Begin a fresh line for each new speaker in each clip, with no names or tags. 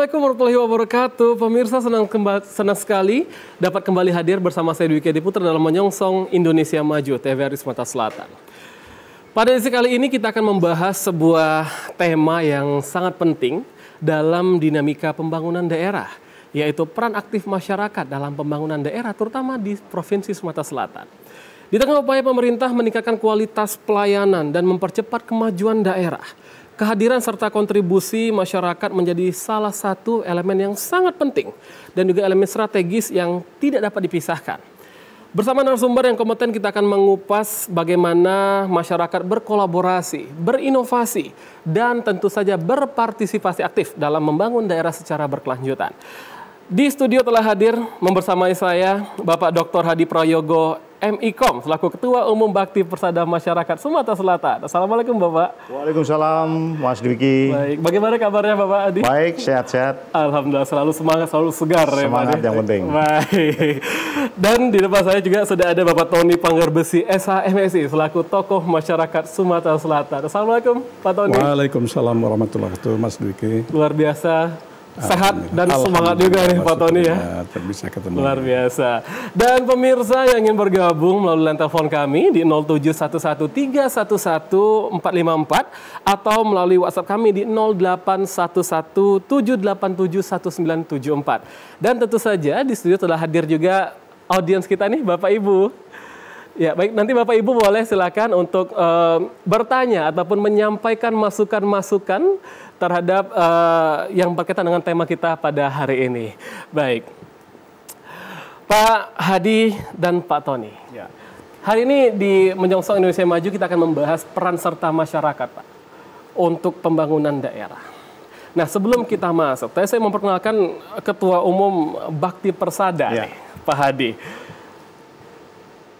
Assalamualaikum warahmatullahi wabarakatuh. Pemirsa, senang sekali dapat kembali hadir bersama saya Dwiki Adi Putra dalam menyongsong Indonesia Maju TVRI Sumatera Selatan. Pada edisi kali ini kita akan membahas sebuah tema yang sangat penting dalam dinamika pembangunan daerah, yaitu peran aktif masyarakat dalam pembangunan daerah, terutama di Provinsi Sumatera Selatan. Di tengah upaya pemerintah meningkatkan kualitas pelayanan dan mempercepat kemajuan daerah, kehadiran serta kontribusi masyarakat menjadi salah satu elemen yang sangat penting dan juga elemen strategis yang tidak dapat dipisahkan. Bersama narasumber yang kompeten kita akan mengupas bagaimana masyarakat berkolaborasi, berinovasi, dan tentu saja berpartisipasi aktif dalam membangun daerah secara berkelanjutan. Di studio telah hadir membersamai saya Bapak Dr. Hadi Prayogo MIKOM selaku Ketua Umum Bakti Persada Masyarakat Sumatera Selatan. Assalamualaikum Bapak.
Waalaikumsalam Mas Dwiki.
Baik, bagaimana kabarnya Bapak Hadi?
Baik, sehat-sehat.
Alhamdulillah, selalu semangat, selalu segar.
Semangat
ya,
yang penting.
Baik. Dan di depan saya juga sudah ada Bapak Tony Panggerbesi SH MSI selaku tokoh masyarakat Sumatera Selatan. Assalamualaikum Pak Tony.
Waalaikumsalam warahmatullahi wabarakatuh Mas Dwiki.
Luar biasa. Sehat dan semangat juga nih Pak Tony ya.
Bisa ketemu.
Luar biasa. Dan pemirsa yang ingin bergabung melalui line telepon kami di 07113114454 atau melalui WhatsApp kami di 081178711974. Dan tentu saja di studio telah hadir juga audiens kita nih Bapak Ibu. Ya, baik, nanti Bapak Ibu boleh silakan untuk bertanya ataupun menyampaikan masukan-masukan terhadap yang berkaitan dengan tema kita pada hari ini. Baik, Pak Hadi dan Pak Tony. Ya. Hari ini di Menyongsong Indonesia Maju kita akan membahas peran serta masyarakat, Pak, untuk pembangunan daerah. Nah, sebelum kita masuk, saya memperkenalkan Ketua Umum Bakti Persada, nih, Pak Hadi.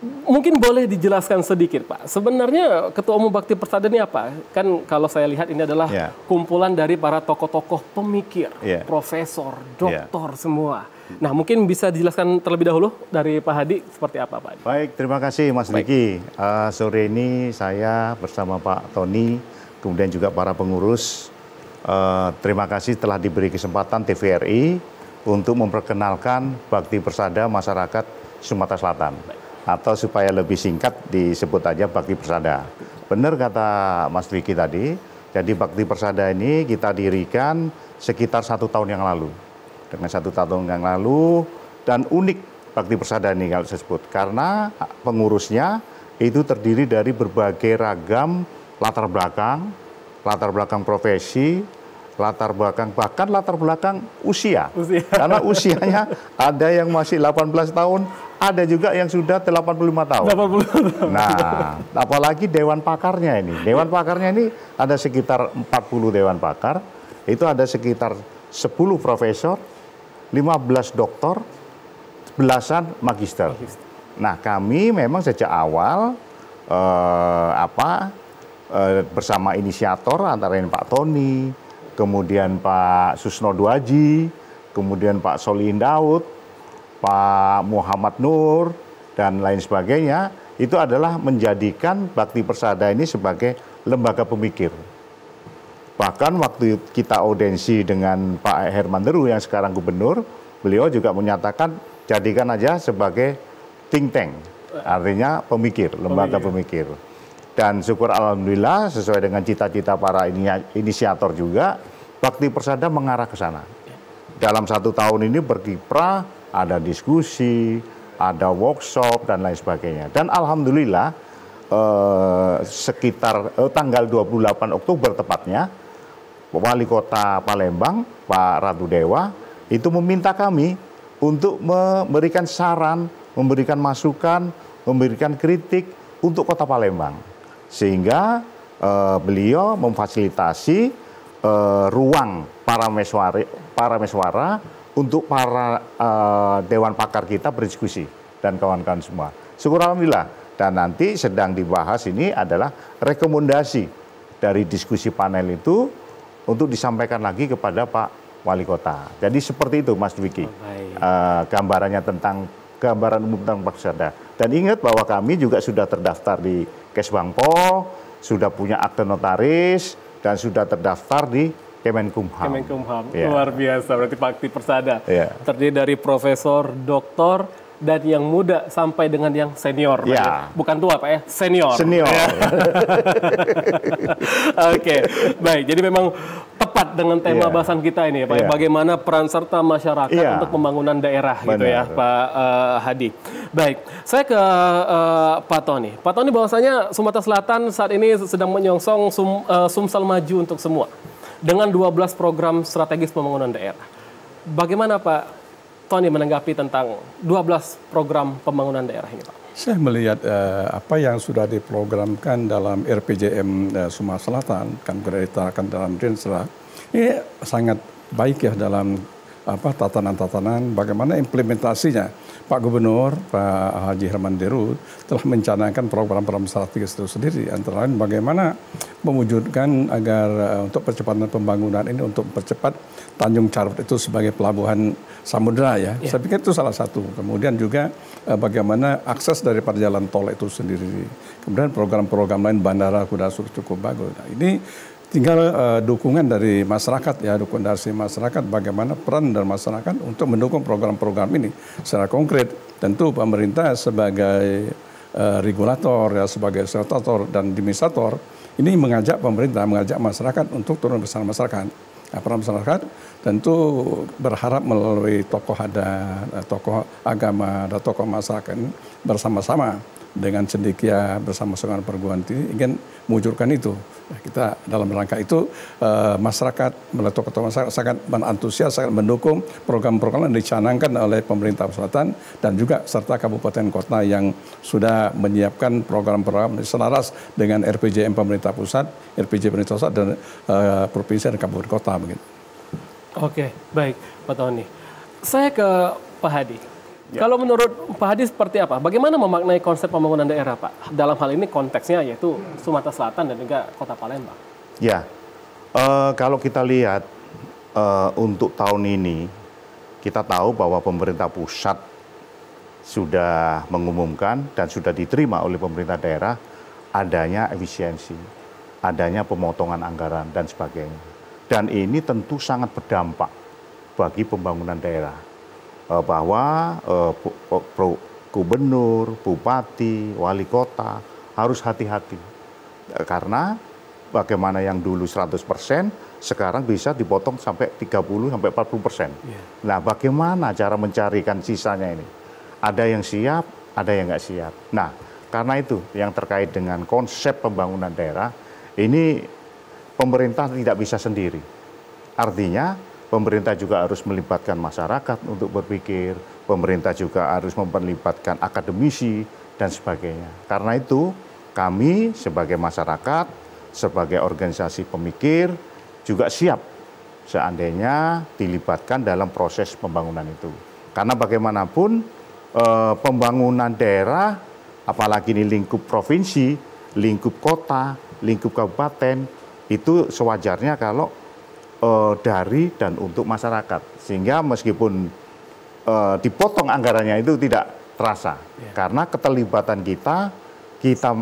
Mungkin boleh dijelaskan sedikit, Pak. Sebenarnya Ketua Umum Bakti Persada ini apa? Kan kalau saya lihat ini adalah kumpulan dari para tokoh-tokoh pemikir, profesor, doktor semua. Nah, mungkin bisa dijelaskan terlebih dahulu dari Pak Hadi seperti apa, Pak?
Baik, terima kasih Mas Dwiki. Sore ini saya bersama Pak Tony, kemudian juga para pengurus. Terima kasih telah diberi kesempatan TVRI untuk memperkenalkan Bakti Persada Masyarakat Sumatera Selatan. Atau supaya lebih singkat disebut aja Bakti Persada. Benar kata Mas Dwiki tadi, jadi Bakti Persada ini kita dirikan sekitar 1 tahun yang lalu. Dengan 1 tahun yang lalu, dan unik Bakti Persada ini kalau saya sebut, karena pengurusnya itu terdiri dari berbagai ragam latar belakang profesi, bahkan latar belakang usia. Karena usianya ada yang masih 18 tahun, ada juga yang sudah 85 tahun. Nah, apalagi Dewan Pakarnya ini. Dewan Pakarnya ini ada sekitar 40 Dewan Pakar, itu ada sekitar 10 profesor, 15 doktor, belasan magister. Nah, kami memang sejak awal bersama inisiator antara lain Pak Tony, kemudian Pak Susno Duaji, kemudian Pak Solihin Daud, Pak Muhammad Nur, dan lain sebagainya, itu adalah menjadikan Bakti Persada ini sebagai lembaga pemikir. Bahkan waktu kita audensi dengan Pak Herman Deru yang sekarang gubernur, beliau juga menyatakan jadikan aja sebagai think tank, artinya pemikir, lembaga pemikir. Dan syukur alhamdulillah sesuai dengan cita-cita para inisiator juga, Bakti Persada mengarah ke sana. Dalam 1 tahun ini berkiprah, ada diskusi, ada workshop, dan lain sebagainya. Dan alhamdulillah sekitar tanggal 28 Oktober tepatnya, Wali Kota Palembang, Pak Ratu Dewa, itu meminta kami untuk memberikan saran, memberikan masukan, memberikan kritik untuk Kota Palembang. Sehingga beliau memfasilitasi ruang para meswara untuk para Dewan Pakar kita berdiskusi dan kawan-kawan semua. Syukur alhamdulillah. Dan nanti sedang dibahas ini adalah rekomendasi dari diskusi panel itu untuk disampaikan lagi kepada Pak Wali Kota. Jadi seperti itu Mas Dwiki. Gambarannya gambaran umum tentang Bakti Persada. Dan ingat bahwa kami juga sudah terdaftar di Kesbangpol, sudah punya akte notaris, dan sudah terdaftar di Kemenkumham.
Kemenkumham.
Ya.
Luar biasa, berarti Pak Akti Persada.
Ya.
Terdiri dari profesor, doktor, dan yang muda sampai dengan yang senior. Pak,
Ya.
Bukan tua Pak ya, senior.
Senior.
Ya. Oke, baik. Jadi memang tepat dengan tema bahasan kita ini ya Pak.
Ya.
Bagaimana peran serta masyarakat
Ya.
untuk pembangunan daerah gitu ya
Benar.
Pak Hadi. Baik, saya ke Pak Tony. Pak Tony, bahwasanya Sumatera Selatan saat ini sedang menyongsong Sumsel Maju untuk semua dengan 12 program strategis pembangunan daerah. Bagaimana Pak Tony menanggapi tentang 12 program pembangunan daerah ini, Pak?
Saya melihat apa yang sudah diprogramkan dalam RPJM Sumatera Selatan, kan diletakkan dalam Renstra, ini sangat baik ya dalam tatanan-tatanan bagaimana implementasinya. Pak Gubernur, Pak Haji Herman Deru telah mencanangkan program-program strategis itu sendiri. Antara lain bagaimana mewujudkan agar untuk percepatan pembangunan ini untuk mempercepat Tanjung Carut itu sebagai pelabuhan samudera ya. Saya pikir itu salah satu. Kemudian juga bagaimana akses daripada jalan tol itu sendiri. Kemudian program-program lain bandara sudah cukup bagus. Nah, ini tinggal dukungan dari masyarakat ya, dukungan dari masyarakat bagaimana peran dari masyarakat untuk mendukung program-program ini secara konkret. Tentu pemerintah sebagai regulator ya, sebagai sertator dan administrator ini mengajak pemerintah, mengajak masyarakat untuk turun bersama masyarakat. Nah, peran masyarakat tentu berharap melalui tokoh adat, tokoh agama, dan tokoh masyarakat bersama-sama dengan cendekia bersama-sama perguruan tinggi ingin mewujudkan itu. Nah, kita dalam rangka itu masyarakat, melalui tokoh masyarakat sangat mengantusias, sangat mendukung program-program yang dicanangkan oleh pemerintah selatan dan juga serta kabupaten kota yang sudah menyiapkan program-program selaras dengan RPJM pemerintah pusat, RPJ pemerintah pusat dan provinsi dan kabupaten kota begitu.
Oke, baik Pak Tony. Saya ke Pak Hadi. Kalau menurut Pak Hadi seperti apa? Bagaimana memaknai konsep pembangunan daerah, Pak? Dalam hal ini konteksnya yaitu Sumatera Selatan dan juga Kota Palembang.
Ya, kalau kita lihat untuk tahun ini, kita tahu bahwa pemerintah pusat sudah mengumumkan dan sudah diterima oleh pemerintah daerah adanya efisiensi, adanya pemotongan anggaran dan sebagainya. Dan ini tentu sangat berdampak bagi pembangunan daerah. Bahwa gubernur, bupati, wali kota harus hati-hati. Karena bagaimana yang dulu 100%, sekarang bisa dipotong sampai 30-40%. Nah, bagaimana cara mencarikan sisanya ini? Ada yang siap, ada yang nggak siap. Nah, karena itu yang terkait dengan konsep pembangunan daerah, ini pemerintah tidak bisa sendiri. Artinya, pemerintah juga harus melibatkan masyarakat untuk berpikir, pemerintah juga harus melibatkan akademisi, dan sebagainya. Karena itu, kami sebagai masyarakat, sebagai organisasi pemikir, juga siap seandainya dilibatkan dalam proses pembangunan itu. Karena bagaimanapun, pembangunan daerah, apalagi ini lingkup provinsi, lingkup kota, lingkup kabupaten, itu sewajarnya kalau dari dan untuk masyarakat, sehingga meskipun dipotong anggarannya itu tidak terasa, karena keterlibatan kita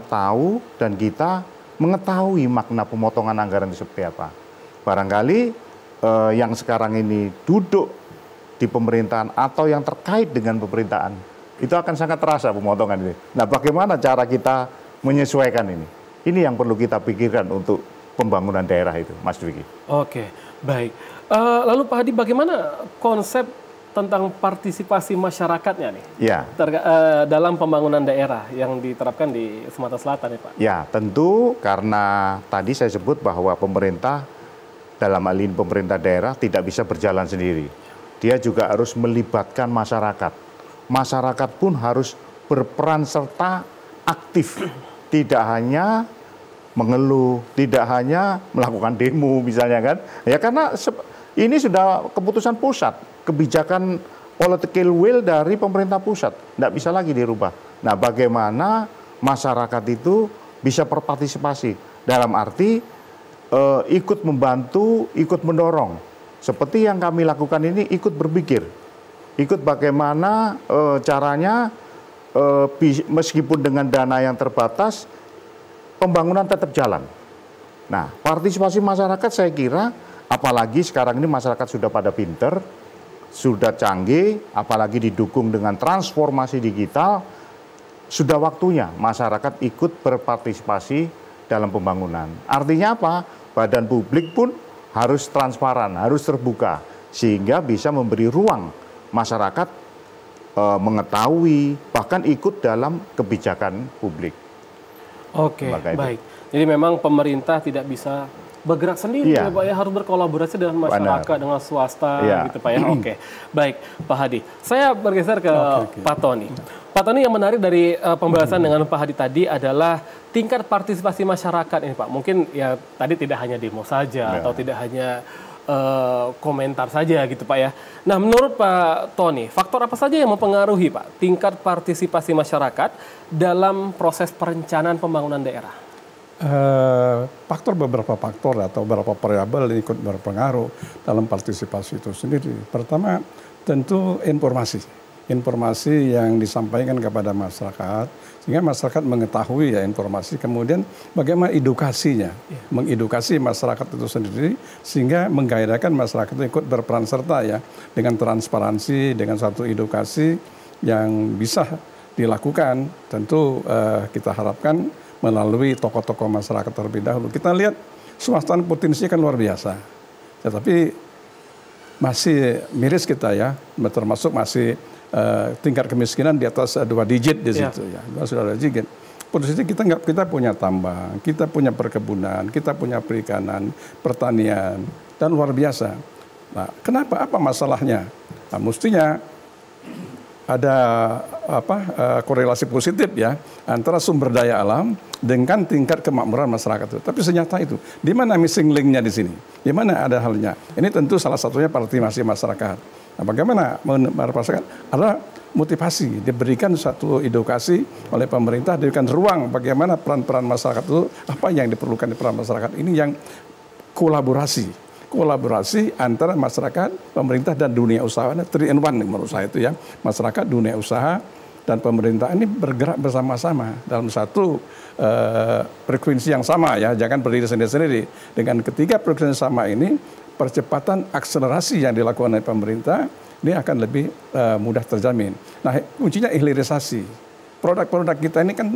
tahu dan kita mengetahui makna pemotongan anggaran itu seperti apa. Barangkali yang sekarang ini duduk di pemerintahan atau yang terkait dengan pemerintahan itu akan sangat terasa pemotongan ini. Nah, bagaimana cara kita menyesuaikan ini? Ini yang perlu kita pikirkan untuk pembangunan daerah itu, Mas Dwiki.
Oke, baik. Lalu Pak Hadi, bagaimana konsep tentang partisipasi masyarakatnya nih?
Ya.
Dalam pembangunan daerah yang diterapkan di Sumatera Selatan ya Pak?
Ya, tentu karena tadi saya sebut bahwa pemerintah, dalam hal ini pemerintah daerah tidak bisa berjalan sendiri. Dia juga harus melibatkan masyarakat. Masyarakat pun harus berperan serta aktif. Tidak hanya mengeluh, tidak hanya melakukan demo misalnya kan. Ya karena ini sudah keputusan pusat, kebijakan political will dari pemerintah pusat. Tidak bisa lagi dirubah. Nah, bagaimana masyarakat itu bisa berpartisipasi dalam arti ikut membantu, ikut mendorong. Seperti yang kami lakukan ini, ikut berpikir. Ikut bagaimana caranya meskipun dengan dana yang terbatas, pembangunan tetap jalan. Nah, partisipasi masyarakat saya kira apalagi sekarang ini masyarakat sudah pada pinter, sudah canggih, apalagi didukung dengan transformasi digital, sudah waktunya masyarakat ikut berpartisipasi dalam pembangunan. Artinya apa? Badan publik pun harus transparan, harus terbuka, sehingga bisa memberi ruang masyarakat mengetahui, bahkan ikut dalam kebijakan publik.
Oke, baik. Jadi memang pemerintah tidak bisa bergerak sendiri, ya Pak ya, harus berkolaborasi dengan masyarakat, dengan swasta, gitu Pak ya. Oke, baik Pak Hadi. Saya bergeser ke Pak Tony. Pak Tony, yang menarik dari pembahasan dengan Pak Hadi tadi adalah tingkat partisipasi masyarakat ini Pak. Mungkin ya tadi tidak hanya demo saja atau tidak hanya komentar saja gitu Pak ya. Nah, menurut Pak Tony, faktor apa saja yang mempengaruhi Pak tingkat partisipasi masyarakat dalam proses perencanaan pembangunan daerah?
Beberapa faktor atau beberapa variabel yang ikut berpengaruh dalam partisipasi itu sendiri. Pertama, tentu informasi yang disampaikan kepada masyarakat, sehingga masyarakat mengetahui ya informasi, kemudian bagaimana edukasinya, mengedukasi masyarakat itu sendiri, sehingga menggairahkan masyarakat itu ikut berperan serta ya, dengan transparansi, dengan satu edukasi yang bisa dilakukan. Tentu kita harapkan melalui tokoh-tokoh masyarakat terlebih dahulu. Kita lihat swasta potensinya kan luar biasa, tetapi masih miris kita ya, termasuk masih tingkat kemiskinan di atas 2 digit di situ ya, sudah 2 digit. Posisi kita punya tambang, kita punya perkebunan, kita punya perikanan, pertanian, dan luar biasa. Nah, kenapa? Apa masalahnya? Nah, mestinya ada korelasi positif ya antara sumber daya alam dengan tingkat kemakmuran masyarakat itu. Tapi senyata itu, di mana missing link-nya di sini? Di mana ada halnya? Ini tentu salah satunya partisipasi masyarakat. Nah, bagaimana masyarakat? Ada motivasi, diberikan satu edukasi oleh pemerintah, diberikan ruang bagaimana peran-peran masyarakat itu, apa yang diperlukan di peran masyarakat ini, yang kolaborasi antara masyarakat, pemerintah, dan dunia usaha. 3-in-1 menurut saya itu ya. Masyarakat, dunia usaha, dan pemerintah ini bergerak bersama-sama dalam satu frekuensi yang sama ya, jangan berdiri sendiri-sendiri. Dengan ketiga frekuensi yang sama ini, percepatan akselerasi yang dilakukan oleh pemerintah ini akan lebih mudah terjamin. Nah, kuncinya hilirisasi. Produk-produk kita ini kan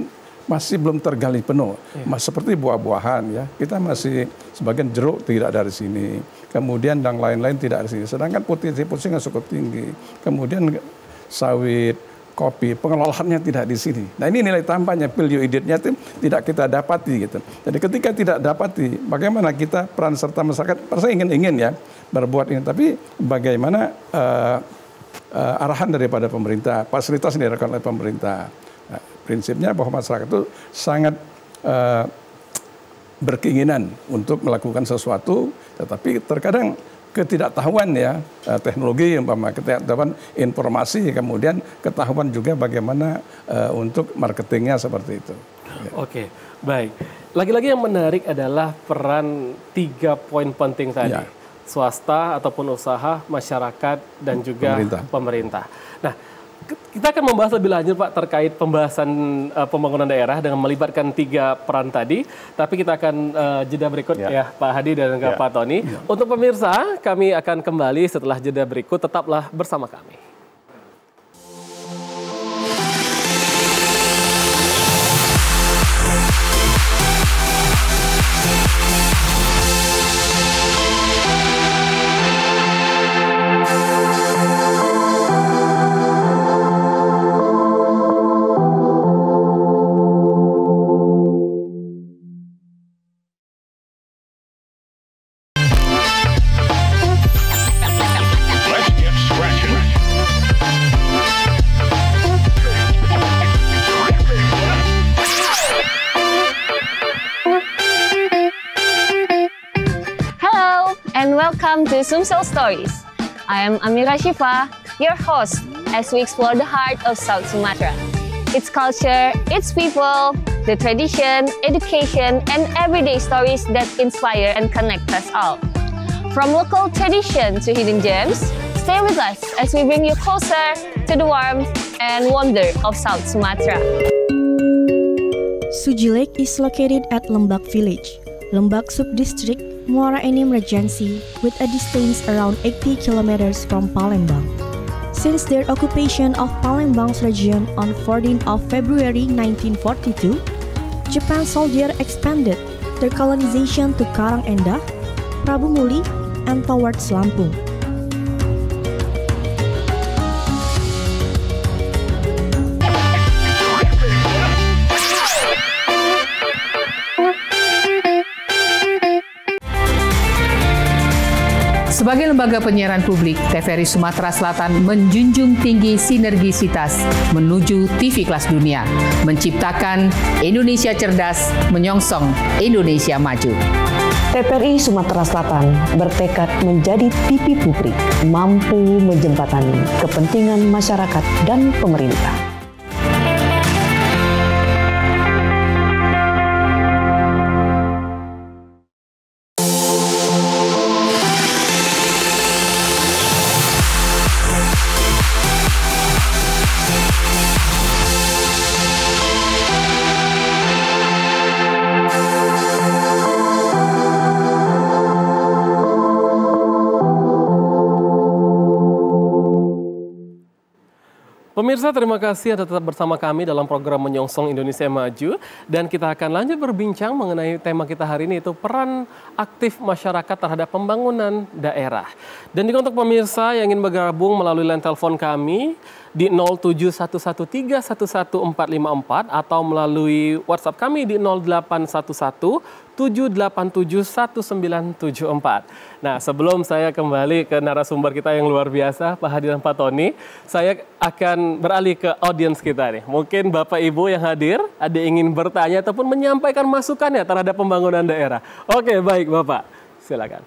masih belum tergali penuh, seperti buah-buahan ya, kita masih sebagian jeruk tidak dari sini, kemudian yang lain-lain tidak dari sini, sedangkan potensi-potensinya cukup tinggi, kemudian sawit, kopi, pengelolaannya tidak di sini. Nah, ini nilai tambahnya, value added-nya itu tidak kita dapati gitu. Jadi ketika tidak dapati, bagaimana kita peran serta masyarakat, saya ingin ya berbuat ini, tapi bagaimana arahan daripada pemerintah, fasilitas yang dilakukan oleh pemerintah. Nah, prinsipnya bahwa masyarakat itu sangat berkeinginan untuk melakukan sesuatu, tetapi terkadang ketidaktahuan ya, teknologi, ketidaktahuan informasi, kemudian ketahuan juga bagaimana untuk marketingnya seperti itu.
Oke, baik. Lagi-lagi yang menarik adalah peran 3 poin penting tadi. Ya. Swasta ataupun usaha, masyarakat, dan juga pemerintah. Nah, kita akan membahas lebih lanjut Pak terkait pembahasan pembangunan daerah dengan melibatkan 3 peran tadi. Tapi kita akan jeda berikut ya Pak Hadi dan Pak Tony. Untuk pemirsa, kami akan kembali setelah jeda berikut. Tetaplah bersama kami.
Welcome to Sumsel Stories. I am Amira Shifa, your host, as we explore the heart of South Sumatra. Its culture, its people, the tradition, education, and everyday stories that inspire and connect us all. From local tradition to hidden gems, stay with us as we bring you closer to the warmth and wonder of South Sumatra.
Suji Lake is located at Lembak Village, Lembak Subdistrict, Muara Enim Regency with a distance around 80 kilometers from Palembang. Since their occupation of Palembang's region on 14th of February 1942, Japan soldiers expanded their colonization to Karang Endah, Prabu Muli, and towards Lampung.
Sebagai lembaga penyiaran publik, TVRI Sumatera Selatan menjunjung tinggi sinergisitas menuju TV kelas dunia, menciptakan Indonesia cerdas, menyongsong Indonesia maju.
TVRI Sumatera Selatan bertekad menjadi TV publik, mampu menjembatani kepentingan masyarakat dan pemerintah.
Pemirsa, terima kasih Anda tetap bersama kami dalam program Menyongsong Indonesia Maju. Dan kita akan lanjut berbincang mengenai tema kita hari ini, yaitu peran aktif masyarakat terhadap pembangunan daerah. Dan juga untuk pemirsa yang ingin bergabung melalui line telepon kami di 07113114454 atau melalui WhatsApp kami di 0811-787-1974. Nah, sebelum saya kembali ke narasumber kita yang luar biasa, Pak Hadi dan Pak Tony, saya akan beralih ke audiens kita nih. Mungkin Bapak Ibu yang hadir ada ingin bertanya ataupun menyampaikan masukannya terhadap pembangunan daerah. Oke, baik Bapak. Silakan.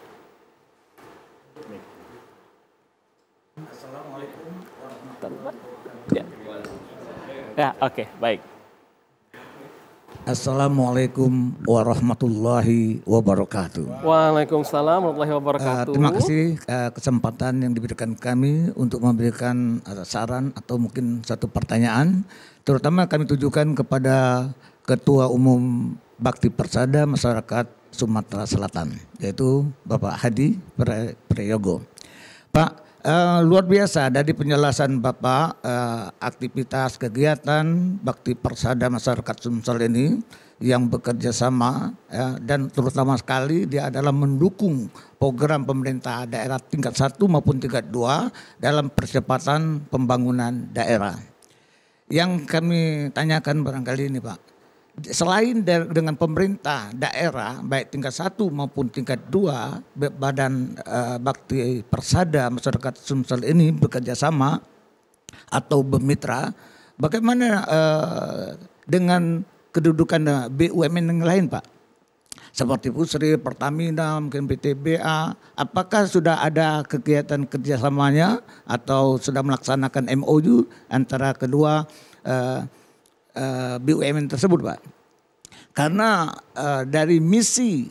Assalamualaikum warahmatullahi wabarakatuh. Ya, oke, baik.
Assalamualaikum warahmatullahi wabarakatuh.
Waalaikumsalam warahmatullahi wabarakatuh.
Terima kasih kesempatan yang diberikan kami untuk memberikan saran atau mungkin satu pertanyaan. Terutama kami tujukan kepada Ketua Umum Bakti Persada Masyarakat Sumatera Selatan, yaitu Bapak Hadi Prayogo. Pak, luar biasa dari penjelasan Bapak, aktivitas kegiatan Bakti Persada Masyarakat Sumsel ini yang bekerja sama dan terutama sekali dia adalah mendukung program pemerintah daerah tingkat 1 maupun tingkat 2 dalam percepatan pembangunan daerah. Yang kami tanyakan barangkali ini Pak, selain dengan pemerintah daerah baik tingkat 1 maupun tingkat 2, Badan Bakti Persada Masyarakat Sumsel ini bekerja sama atau bermitra, bagaimana dengan kedudukan BUMN yang lain Pak? Seperti Pusri, Pertamina, mungkin BTBA, apakah sudah ada kegiatan kerjasamanya atau sudah melaksanakan MOU antara kedua BUMN tersebut Pak? Karena dari misi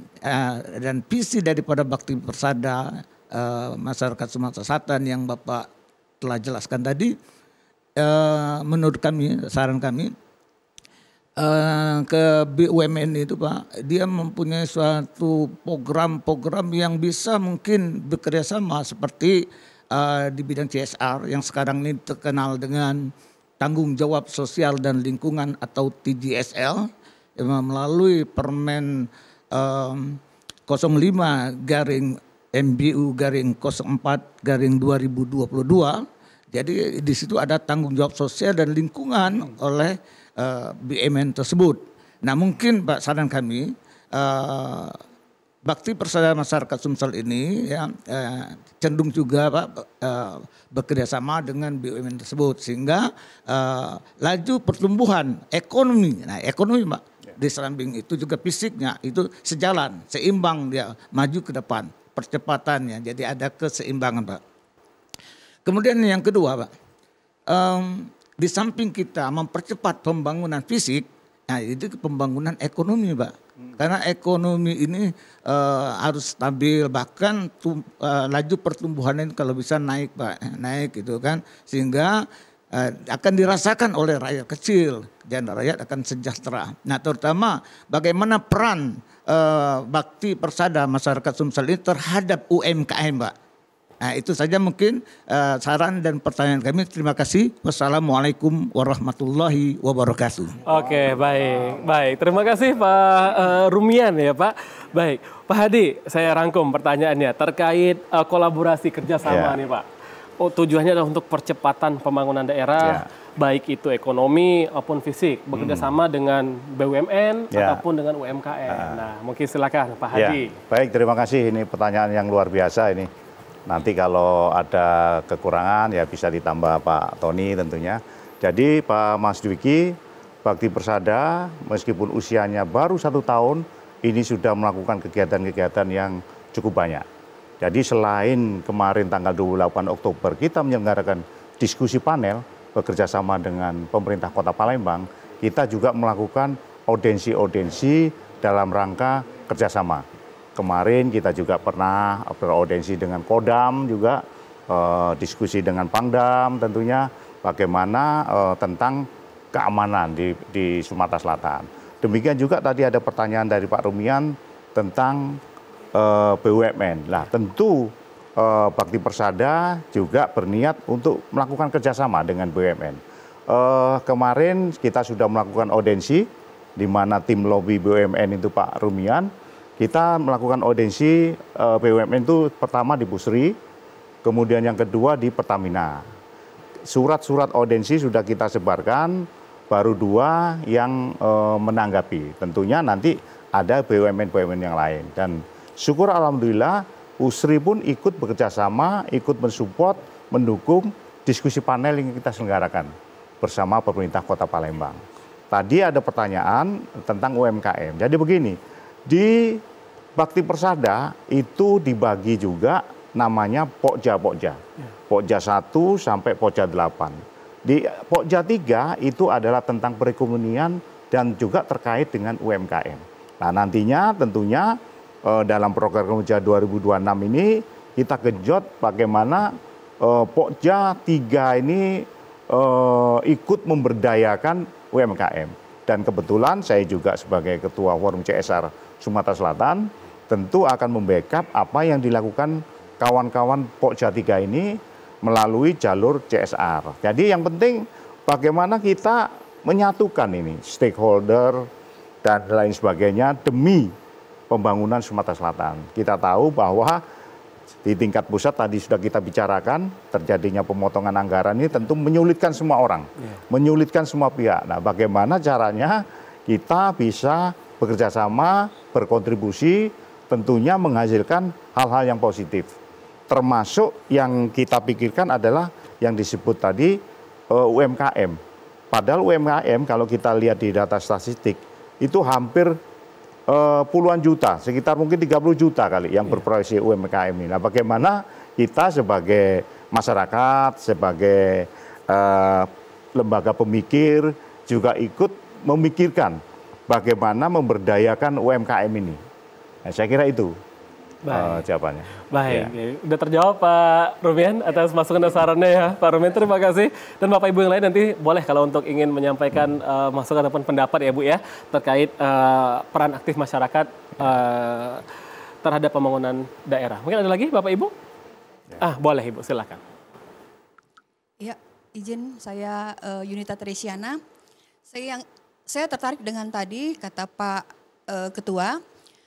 dan visi daripada Bakti Persada Masyarakat Sumatera Selatan yang Bapak telah jelaskan tadi, menurut kami, saran kami, ke BUMN itu Pak, dia mempunyai suatu program-program yang bisa mungkin bekerja sama seperti di bidang CSR yang sekarang ini terkenal dengan tanggung jawab sosial dan lingkungan atau TJSL melalui Permen 05/MBU/04/2022. Jadi di situ ada tanggung jawab sosial dan lingkungan oleh BUMN tersebut. Nah mungkin Pak, saran kami Bakti Persada Masyarakat Sumsel ini ya cenderung juga Pak bekerjasama dengan BUMN tersebut sehingga laju pertumbuhan ekonomi. Nah ekonomi Pak di samping itu juga fisiknya itu sejalan, seimbang dia maju ke depan percepatannya. Jadi ada keseimbangan Pak. Kemudian yang kedua Pak, di samping kita mempercepat pembangunan fisik, nah itu pembangunan ekonomi Pak. Karena ekonomi ini harus stabil, bahkan laju pertumbuhannya kalau bisa naik Pak, naik gitu kan, sehingga akan dirasakan oleh rakyat kecil dan rakyat akan sejahtera. Nah terutama bagaimana peran bakti persada masyarakat Sumsel ini terhadap UMKM, Pak. Nah, itu saja mungkin saran dan pertanyaan kami. Terima kasih. Wassalamualaikum warahmatullahi wabarakatuh.
Oke, baik. Terima kasih Pak Rumian ya Pak. Baik, Pak Hadi, saya rangkum pertanyaannya terkait kolaborasi kerjasama nih Pak. Tujuannya adalah untuk percepatan pembangunan daerah, baik itu ekonomi maupun fisik, bekerja sama dengan BUMN ataupun dengan UMKM. Nah, mungkin silakan Pak Hadi.
Baik, terima kasih. Ini pertanyaan yang luar biasa ini. Nanti kalau ada kekurangan ya bisa ditambah Pak Tony tentunya. Jadi Pak Mas Dwiki, Bakti Persada meskipun usianya baru 1 tahun, ini sudah melakukan kegiatan-kegiatan yang cukup banyak. Jadi selain kemarin tanggal 28 Oktober kita menyelenggarakan diskusi panel bekerjasama dengan pemerintah Kota Palembang, kita juga melakukan audensi-audensi dalam rangka kerjasama. Kemarin kita juga pernah beraudensi dengan Kodam juga, diskusi dengan Pangdam tentunya bagaimana tentang keamanan di Sumatera Selatan. Demikian juga tadi ada pertanyaan dari Pak Rumian tentang BUMN. Nah tentu Bakti Persada juga berniat untuk melakukan kerjasama dengan BUMN. Kemarin kita sudah melakukan audensi di mana tim lobby BUMN itu Pak Rumian. Kita melakukan audensi BUMN itu pertama di Pusri, kemudian yang kedua di Pertamina. Surat-surat audensi sudah kita sebarkan, baru 2 yang menanggapi. Tentunya nanti ada BUMN-BUMN yang lain. Dan syukur alhamdulillah Pusri pun ikut bekerja sama, ikut mensupport, mendukung diskusi panel yang kita selenggarakan bersama pemerintah Kota Palembang. Tadi ada pertanyaan tentang UMKM. Jadi begini, di Bakti Persada itu dibagi juga namanya Pokja. Pokja 1 sampai Pokja 8. Di Pokja 3 itu adalah tentang perekonomian dan juga terkait dengan UMKM. Nah nantinya tentunya dalam program kerja 2026 ini kita genjot bagaimana Pokja 3 ini ikut memberdayakan UMKM. Dan kebetulan saya juga sebagai Ketua Forum CSR Sumatera Selatan tentu akan membackup apa yang dilakukan kawan-kawan Pokja 3 ini melalui jalur CSR. Jadi yang penting bagaimana kita menyatukan ini stakeholder dan lain sebagainya demi pembangunan Sumatera Selatan. Kita tahu bahwa di tingkat pusat tadi sudah kita bicarakan terjadinya pemotongan anggaran ini tentu menyulitkan semua orang, menyulitkan semua pihak. Nah, bagaimana caranya kita bisa bekerja sama, berkontribusi, tentunya menghasilkan hal-hal yang positif. Termasuk yang kita pikirkan adalah yang disebut tadi UMKM. Padahal UMKM kalau kita lihat di data statistik itu hampir puluhan juta, sekitar mungkin 30 juta kali yang berproyeksi UMKM ini. Nah, bagaimana kita sebagai masyarakat, sebagai lembaga pemikir juga ikut memikirkan bagaimana memberdayakan UMKM ini. Nah, saya kira itu jawabannya.
Baik, udah terjawab Pak Rumian atas masukan dan sarannya ya. Pak Rumian terima kasih. Dan Bapak Ibu yang lain nanti boleh kalau untuk ingin menyampaikan masukan ataupun pendapat ya Bu ya terkait peran aktif masyarakat terhadap pembangunan daerah. Mungkin ada lagi Bapak Ibu? Boleh Ibu, silakan.
Ya, izin saya Yunita Teresiana. Saya tertarik dengan tadi kata Pak Ketua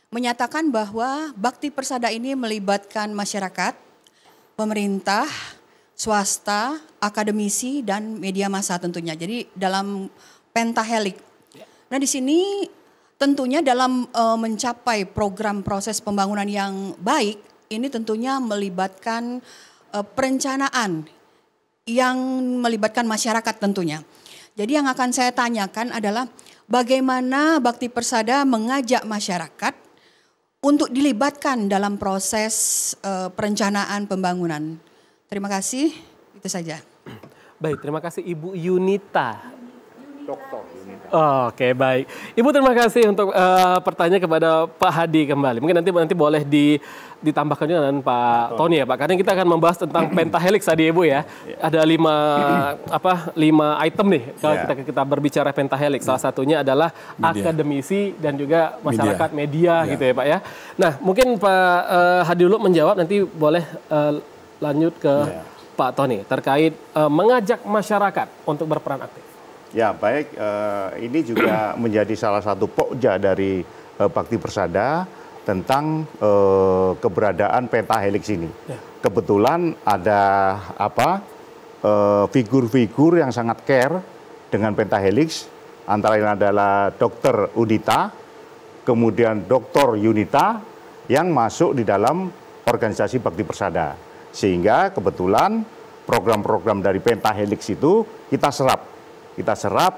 menyatakan bahwa Bakti Persada ini melibatkan masyarakat, pemerintah, swasta, akademisi, dan media massa tentunya. Jadi dalam pentahelik. Nah di sini tentunya dalam mencapai program proses pembangunan yang baik, ini tentunya melibatkan perencanaan yang melibatkan masyarakat tentunya. Jadi yang akan saya tanyakan adalah bagaimana Bakti Persada mengajak masyarakat untuk dilibatkan dalam proses perencanaan pembangunan. Terima kasih, itu saja.
Baik, terima kasih Ibu Yunita
Doktor Yunita.
Oke, baik. Ibu terima kasih untuk pertanyaan kepada Pak Hadi kembali. Mungkin nanti boleh ditambahkan juga dengan Pak Tony ya Pak. Karena kita akan membahas tentang pentahelix tadi Ibu ya. Ada 5 item nih kalau kita berbicara pentahelix. Salah satunya adalah akademisi dan juga masyarakat media gitu ya Pak ya. Nah, mungkin Pak Hadi dulu menjawab, nanti boleh lanjut ke Pak Tony terkait mengajak masyarakat untuk berperan aktif.
Ya baik, ini juga menjadi salah satu pokja dari Bakti Persada tentang keberadaan pentahelix ini. Kebetulan ada figur-figur yang sangat care dengan pentahelix, antara lain adalah Dr. Udita, kemudian Dr. Yunita yang masuk di dalam organisasi Bakti Persada. Sehingga kebetulan program-program dari pentahelix itu kita serap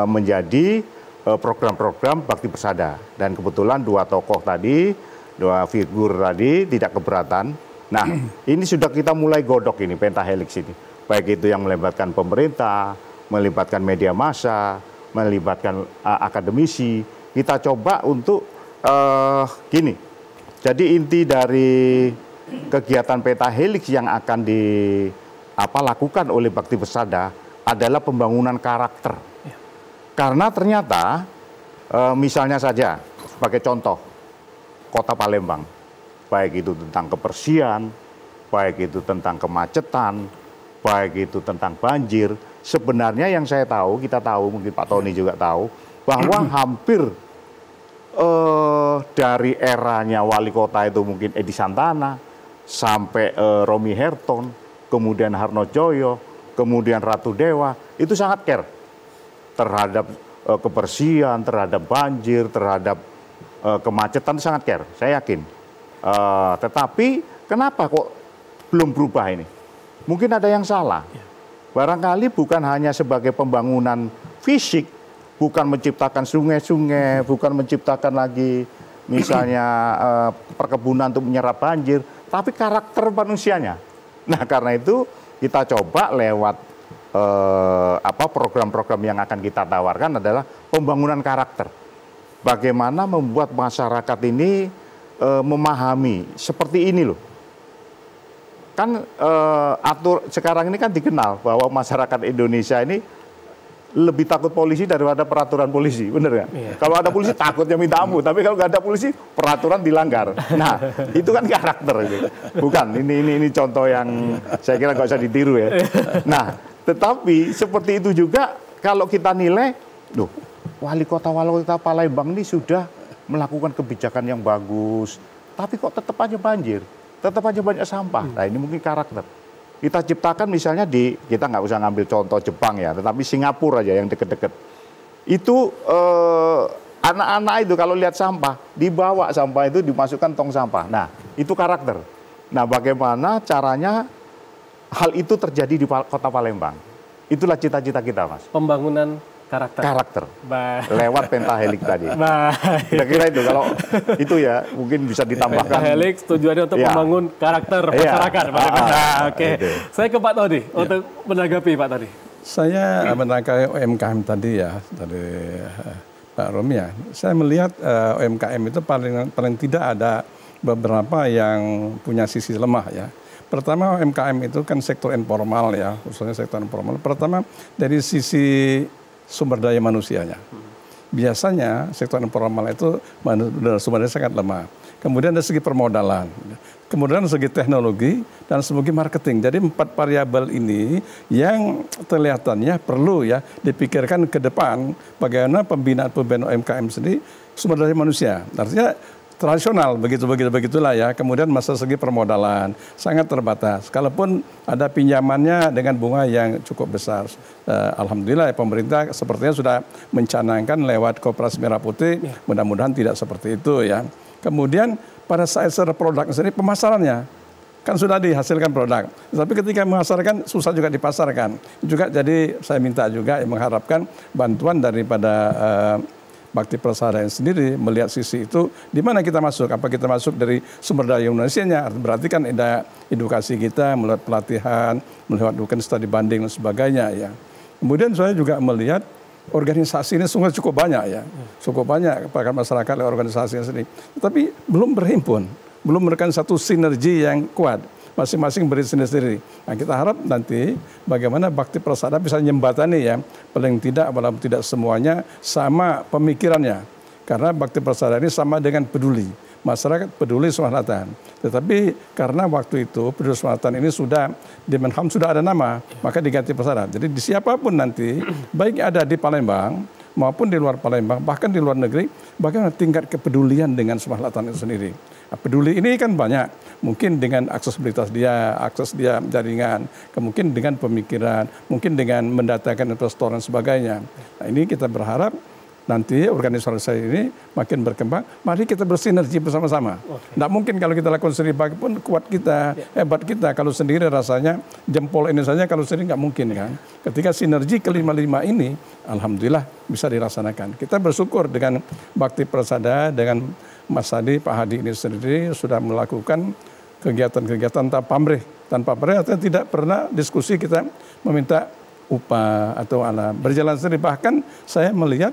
menjadi program-program Bakti Persada. Dan kebetulan 2 tokoh tadi, 2 figur tadi tidak keberatan. Nah, ini sudah kita mulai godok ini pentahelix ini. Baik itu yang melibatkan pemerintah, melibatkan media massa, melibatkan akademisi. Kita coba untuk gini. Jadi inti dari kegiatan pentahelix yang akan lakukan oleh Bakti Persada adalah pembangunan karakter. Karena ternyata misalnya saja sebagai contoh Kota Palembang, baik itu tentang kebersihan, baik itu tentang kemacetan, baik itu tentang banjir, sebenarnya yang saya tahu, kita tahu, mungkin Pak Tony juga tahu, bahwa hampir dari eranya wali kota itu mungkin Edi Santana sampai Romi Herton, kemudian Harnojoyo, kemudian Ratu Dewa, itu sangat care terhadap kebersihan, terhadap banjir, terhadap kemacetan, sangat care, saya yakin. Tetapi kenapa kok belum berubah ini? Mungkin ada yang salah. Barangkali bukan hanya sebagai pembangunan fisik, bukan menciptakan sungai-sungai, bukan menciptakan lagi misalnya perkebunan untuk menyerap banjir, tapi karakter manusianya. Nah, karena itu kita coba lewat program-program yang akan kita tawarkan adalah pembangunan karakter. Bagaimana membuat masyarakat ini memahami seperti ini loh. Kan sekarang ini kan dikenal bahwa masyarakat Indonesia ini lebih takut polisi daripada peraturan polisi, bener nggak? Iya. Kalau ada polisi takutnya minta ampun, tapi kalau nggak ada polisi peraturan dilanggar. Nah, itu kan karakter gitu. Bukan, ini contoh yang saya kira nggak usah ditiru ya. Nah, tetapi seperti itu juga kalau kita nilai, loh, wali kota Palembang ini sudah melakukan kebijakan yang bagus, tapi kok tetap aja banjir, tetap aja banyak sampah. Nah, ini mungkin karakter. Kita ciptakan misalnya kita nggak usah ngambil contoh Jepang ya, tetapi Singapura aja yang deket-deket. Itu anak-anak itu kalau lihat sampah, dibawa sampah itu dimasukkan tong sampah. Nah, itu karakter. Nah, bagaimana caranya hal itu terjadi di Kota Palembang? Itulah cita-cita kita, Mas.
Pembangunan karakter.
Lewat pentahelix tadi. Kira-kira itu, kalau itu ya mungkin bisa ditambahkan.
Pentahelix tujuannya untuk membangun karakter masyarakat. Oke. Saya ke Pak Tony untuk menanggapi Pak Tony.
Saya menanggapi UMKM tadi ya dari Pak Romi ya. Saya melihat UMKM itu paling tidak ada beberapa yang punya sisi lemah ya. Pertama, UMKM itu kan sektor informal ya, khususnya sektor informal. Pertama dari sisi sumber daya manusianya. Biasanya sektor informal itu sumber daya sangat lemah. Kemudian dari segi permodalan, kemudian dari segi teknologi, dan segi marketing. Jadi 4 variabel ini yang kelihatannya perlu ya dipikirkan ke depan bagaimana pembinaan UMKM sendiri sumber daya manusia. Artinya tradisional begitulah ya. Kemudian masa segi permodalan sangat terbatas. Kalaupun ada pinjamannya dengan bunga yang cukup besar. Alhamdulillah ya, pemerintah sepertinya sudah mencanangkan lewat Koperasi Merah Putih. Mudah-mudahan tidak seperti itu ya. Kemudian pada saat produk sendiri pemasarannya kan sudah dihasilkan produk. Tapi ketika memasarkan susah juga dipasarkan. Juga jadi saya minta juga mengharapkan bantuan daripada Bakti Persada sendiri melihat sisi itu di mana kita masuk, apa kita masuk dari sumber daya manusianya, berarti kan ada edukasi kita melihat pelatihan, melihat dukungan studi banding dan sebagainya ya. Kemudian saya juga melihat organisasi ini sungguh cukup banyak ya, cukup banyak bahkan masyarakat organisasi sendiri, tapi belum berhimpun, belum memberikan satu sinergi yang kuat, masing-masing sendiri. Nah, kita harap nanti bagaimana bakti persada bisa jembatani ya, paling tidak walaupun tidak semuanya sama pemikirannya, karena bakti persada ini sama dengan peduli. Masyarakat peduli Sumatera Selatan. Tetapi karena waktu itu peduli Sumatera Selatan ini sudah di Menham sudah ada nama, maka diganti persada. Jadi di siapapun nanti, baik ada di Palembang maupun di luar Palembang, bahkan di luar negeri, bagaimana tingkat kepedulian dengan Sumatera Selatan itu sendiri. Nah, peduli ini kan banyak, mungkin dengan aksesibilitas dia, akses dia jaringan, mungkin dengan pemikiran, mungkin dengan mendatangkan investor dan sebagainya. Nah, ini kita berharap nanti organisasi ini makin berkembang, mari kita bersinergi bersama-sama. Tidak mungkin kalau kita lakukan sendiri, bagaimanapun kuat kita, hebat kita, kalau sendiri rasanya jempol ini saja, kalau sendiri nggak mungkin kan. Ketika sinergi kelima-lima ini, alhamdulillah bisa dilaksanakan. Kita bersyukur dengan bakti persada, dengan Mas Hadi, Pak Hadi ini sendiri sudah melakukan kegiatan-kegiatan tanpa pamrih. Tanpa pamrih atau tidak pernah diskusi kita meminta upah atau berjalan sendiri. Bahkan saya melihat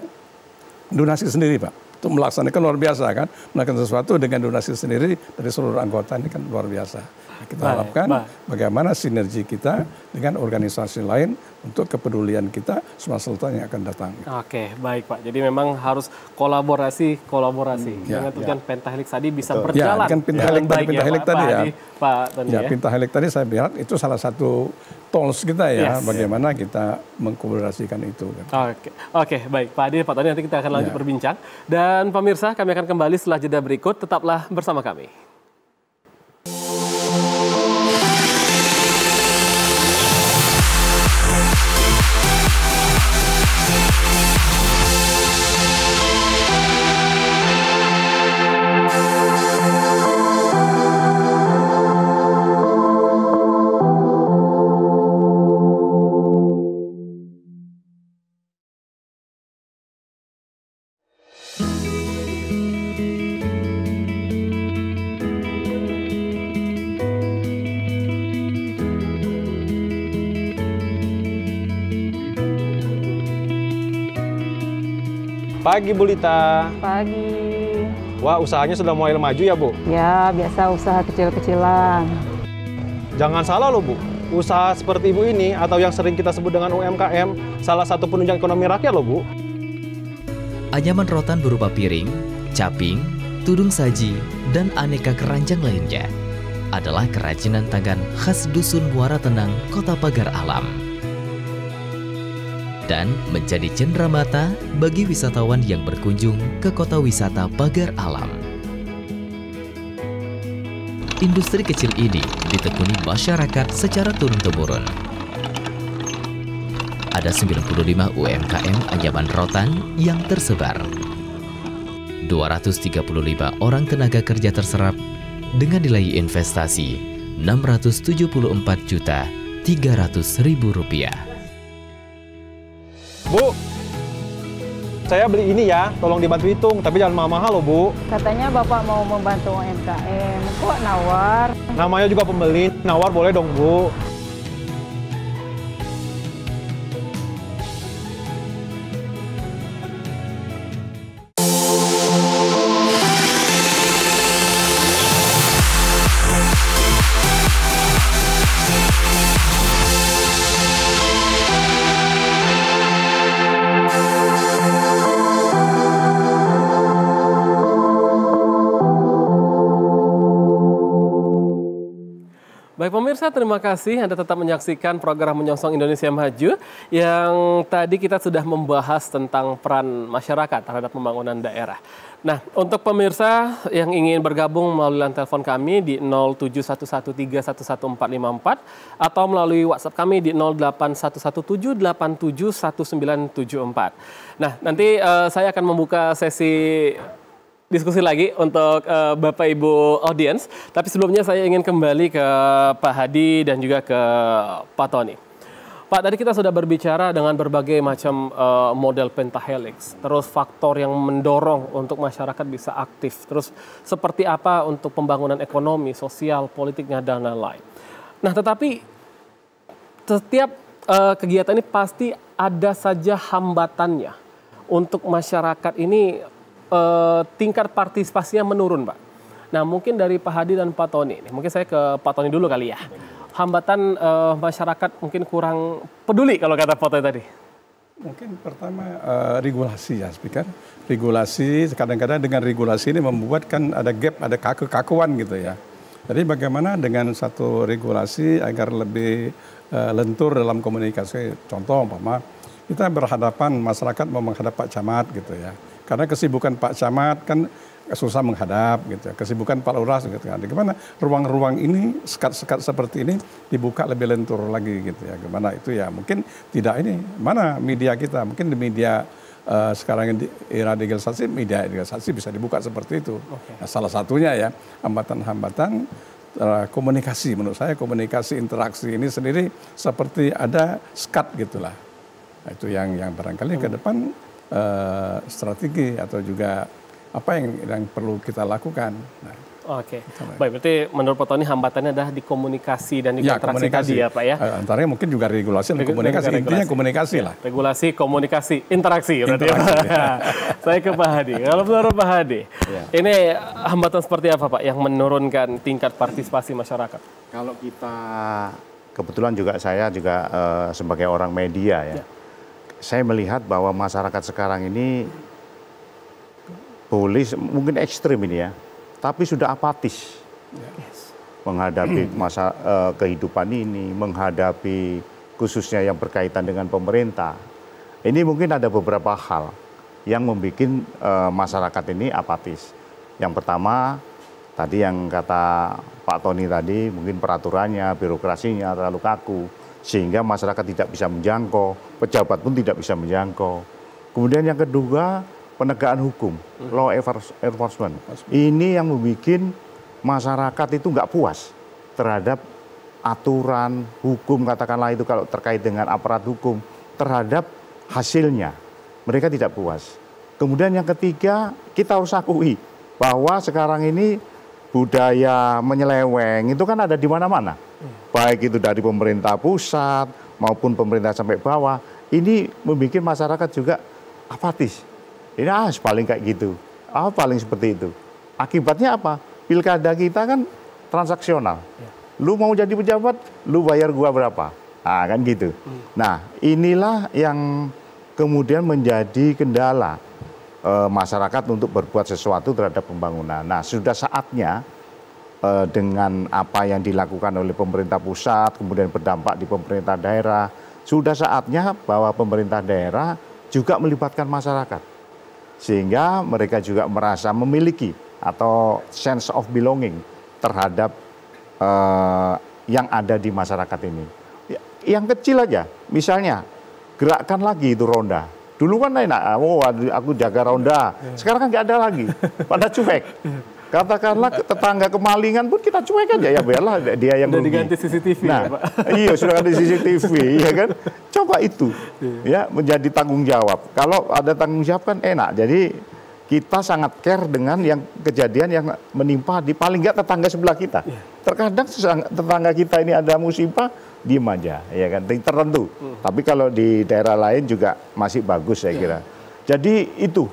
donasi sendiri Pak, untuk melaksanakan luar biasa kan, melakukan sesuatu dengan donasi sendiri dari seluruh anggota ini kan luar biasa. Nah, kita harapkan bagaimana sinergi kita dengan organisasi lain untuk kepedulian kita Sumatera Selatan yang akan datang.
Oke, baik Pak. Jadi memang harus kolaborasi dengan tujuan pentahelix tadi bisa berjalan.
Ya, kan pentahelix tadi ya.
Pak Tony ya.
Pentahelix tadi saya lihat itu salah satu tools kita ya, bagaimana kita mengkolaborasikan itu.
Oke, baik Pak Hadi, Pak Tony, nanti kita akan lanjut berbincang. Dan pemirsa, kami akan kembali setelah jeda berikut. Tetaplah bersama kami.
Pagi Bu Lita.
Pagi.
Wah, usahanya sudah mulai maju ya Bu?
Ya, biasa usaha kecil-kecilan.
Jangan salah loh Bu, usaha seperti Ibu ini atau yang sering kita sebut dengan UMKM, salah satu penunjang ekonomi rakyat loh Bu.
Anyaman rotan berupa piring, caping, tudung saji, dan aneka keranjang lainnya adalah kerajinan tangan khas Dusun Muara Tenang, Kota Pagar Alam. Dan menjadi cenderamata bagi wisatawan yang berkunjung ke kota wisata Pagar Alam. Industri kecil ini ditekuni masyarakat secara turun-temurun. Ada 95 UMKM anyaman rotan yang tersebar. 235 orang tenaga kerja terserap dengan nilai investasi Rp674.300.000.
Bu, saya beli ini ya, tolong dibantu hitung, tapi jangan mahal-mahal loh Bu.
Katanya Bapak mau membantu UMKM, kok nawar?
Namanya juga pembeli, nawar boleh dong Bu.
Baik pemirsa, terima kasih Anda tetap menyaksikan program Menyongsong Indonesia Maju yang tadi kita sudah membahas tentang peran masyarakat terhadap pembangunan daerah. Nah, untuk pemirsa yang ingin bergabung melalui line telepon kami di 07113114454 atau melalui WhatsApp kami di 08117871974. Nah, nanti saya akan membuka sesi diskusi lagi untuk Bapak Ibu audiens. Tapi sebelumnya saya ingin kembali ke Pak Hadi dan juga ke Pak Tony. Pak, tadi kita sudah berbicara dengan berbagai macam model pentahelix. Terus faktor yang mendorong untuk masyarakat bisa aktif. Terus seperti apa untuk pembangunan ekonomi, sosial, politiknya, dan lain-lain. Nah, tetapi setiap kegiatan ini pasti ada saja hambatannya untuk masyarakat ini tingkat partisipasinya menurun, Pak. Nah, mungkin dari Pak Hadi dan Pak Tony, mungkin saya ke Pak Tony dulu kali ya. Hambatan masyarakat mungkin kurang peduli kalau kata Pak Tony tadi.
Mungkin pertama regulasi ya, Speaker. Regulasi, kadang-kadang dengan regulasi ini membuat kan ada gap, ada kaku-kakuan gitu ya. Jadi bagaimana dengan satu regulasi agar lebih lentur dalam komunikasi. Contoh umpama kita berhadapan, masyarakat mau menghadap Pak Camat gitu ya. Karena kesibukan Pak Camat kan susah menghadap gitu ya. Kesibukan Pak Lurah gitu kan. Bagaimana ruang-ruang ini, sekat-sekat seperti ini dibuka lebih lentur lagi gitu ya. Gimana itu ya, mungkin tidak ini, mana media kita, mungkin di media sekarang di era digitalisasi, media digitalisasi bisa dibuka seperti itu. Nah, salah satunya ya, hambatan-hambatan komunikasi, menurut saya komunikasi interaksi ini sendiri seperti ada sekat gitulah. Nah, itu yang barangkali ke depan strategi atau juga apa yang perlu kita lakukan. Nah,
Oke, baik, berarti menurut Pak Tony hambatannya adalah di komunikasi dan di interaksi tadi ya Pak ya?
Antaranya mungkin juga regulasi dan komunikasi, intinya komunikasi lah.
Regulasi, komunikasi, interaksi berarti ya. Saya ke Pak Hadi, kalau menurut Pak Hadi, ini hambatan seperti apa Pak yang menurunkan tingkat partisipasi masyarakat?
Kalau kita, kebetulan juga saya juga sebagai orang media ya, saya melihat bahwa masyarakat sekarang ini boleh mungkin ekstrim ini ya, tapi sudah apatis menghadapi masa kehidupan ini, menghadapi khususnya yang berkaitan dengan pemerintah. Ini mungkin ada beberapa hal yang membuat masyarakat ini apatis. Yang pertama, tadi yang kata Pak Tony tadi, mungkin peraturannya, birokrasinya terlalu kaku, sehingga masyarakat tidak bisa menjangkau, pejabat pun tidak bisa menjangkau. Kemudian yang kedua, penegakan hukum, law enforcement. Ini yang membuat masyarakat itu nggak puas terhadap aturan hukum, katakanlah itu kalau terkait dengan aparat hukum, terhadap hasilnya. Mereka tidak puas. Kemudian yang ketiga, kita harus akui bahwa sekarang ini budaya menyeleweng itu kan ada di mana-mana. Baik itu dari pemerintah pusat maupun pemerintah sampai bawah. Ini membuat masyarakat juga apatis. Ini paling kayak gitu, paling seperti itu. Akibatnya apa? Pilkada kita kan transaksional. Lu mau jadi pejabat, lu bayar gua berapa? Kan gitu. Nah, inilah yang kemudian menjadi kendala masyarakat untuk berbuat sesuatu terhadap pembangunan. Nah, sudah saatnya dengan apa yang dilakukan oleh pemerintah pusat, kemudian berdampak di pemerintah daerah, sudah saatnya bahwa pemerintah daerah juga melibatkan masyarakat. Sehingga mereka juga merasa memiliki atau sense of belonging terhadap yang ada di masyarakat ini. Yang kecil aja, misalnya gerakkan lagi itu ronda. Dulu kan enak, aku jaga ronda. Sekarang kan nggak ada lagi, pada cuek. Katakanlah tetangga kemalingan pun kita cuek aja, ya biarlah dia yang rugi.
Sudah diganti CCTV
nah,
ya Pak?
Iya, sudah ganti CCTV, ya kan? Coba itu, ya menjadi tanggung jawab. Kalau ada tanggung jawab kan enak. Jadi kita sangat care dengan yang kejadian yang menimpa di paling nggak tetangga sebelah kita. Terkadang tetangga kita ini ada musibah, diem aja, ya kan? Tertentu. Tapi kalau di daerah lain juga masih bagus saya kira. Jadi itu.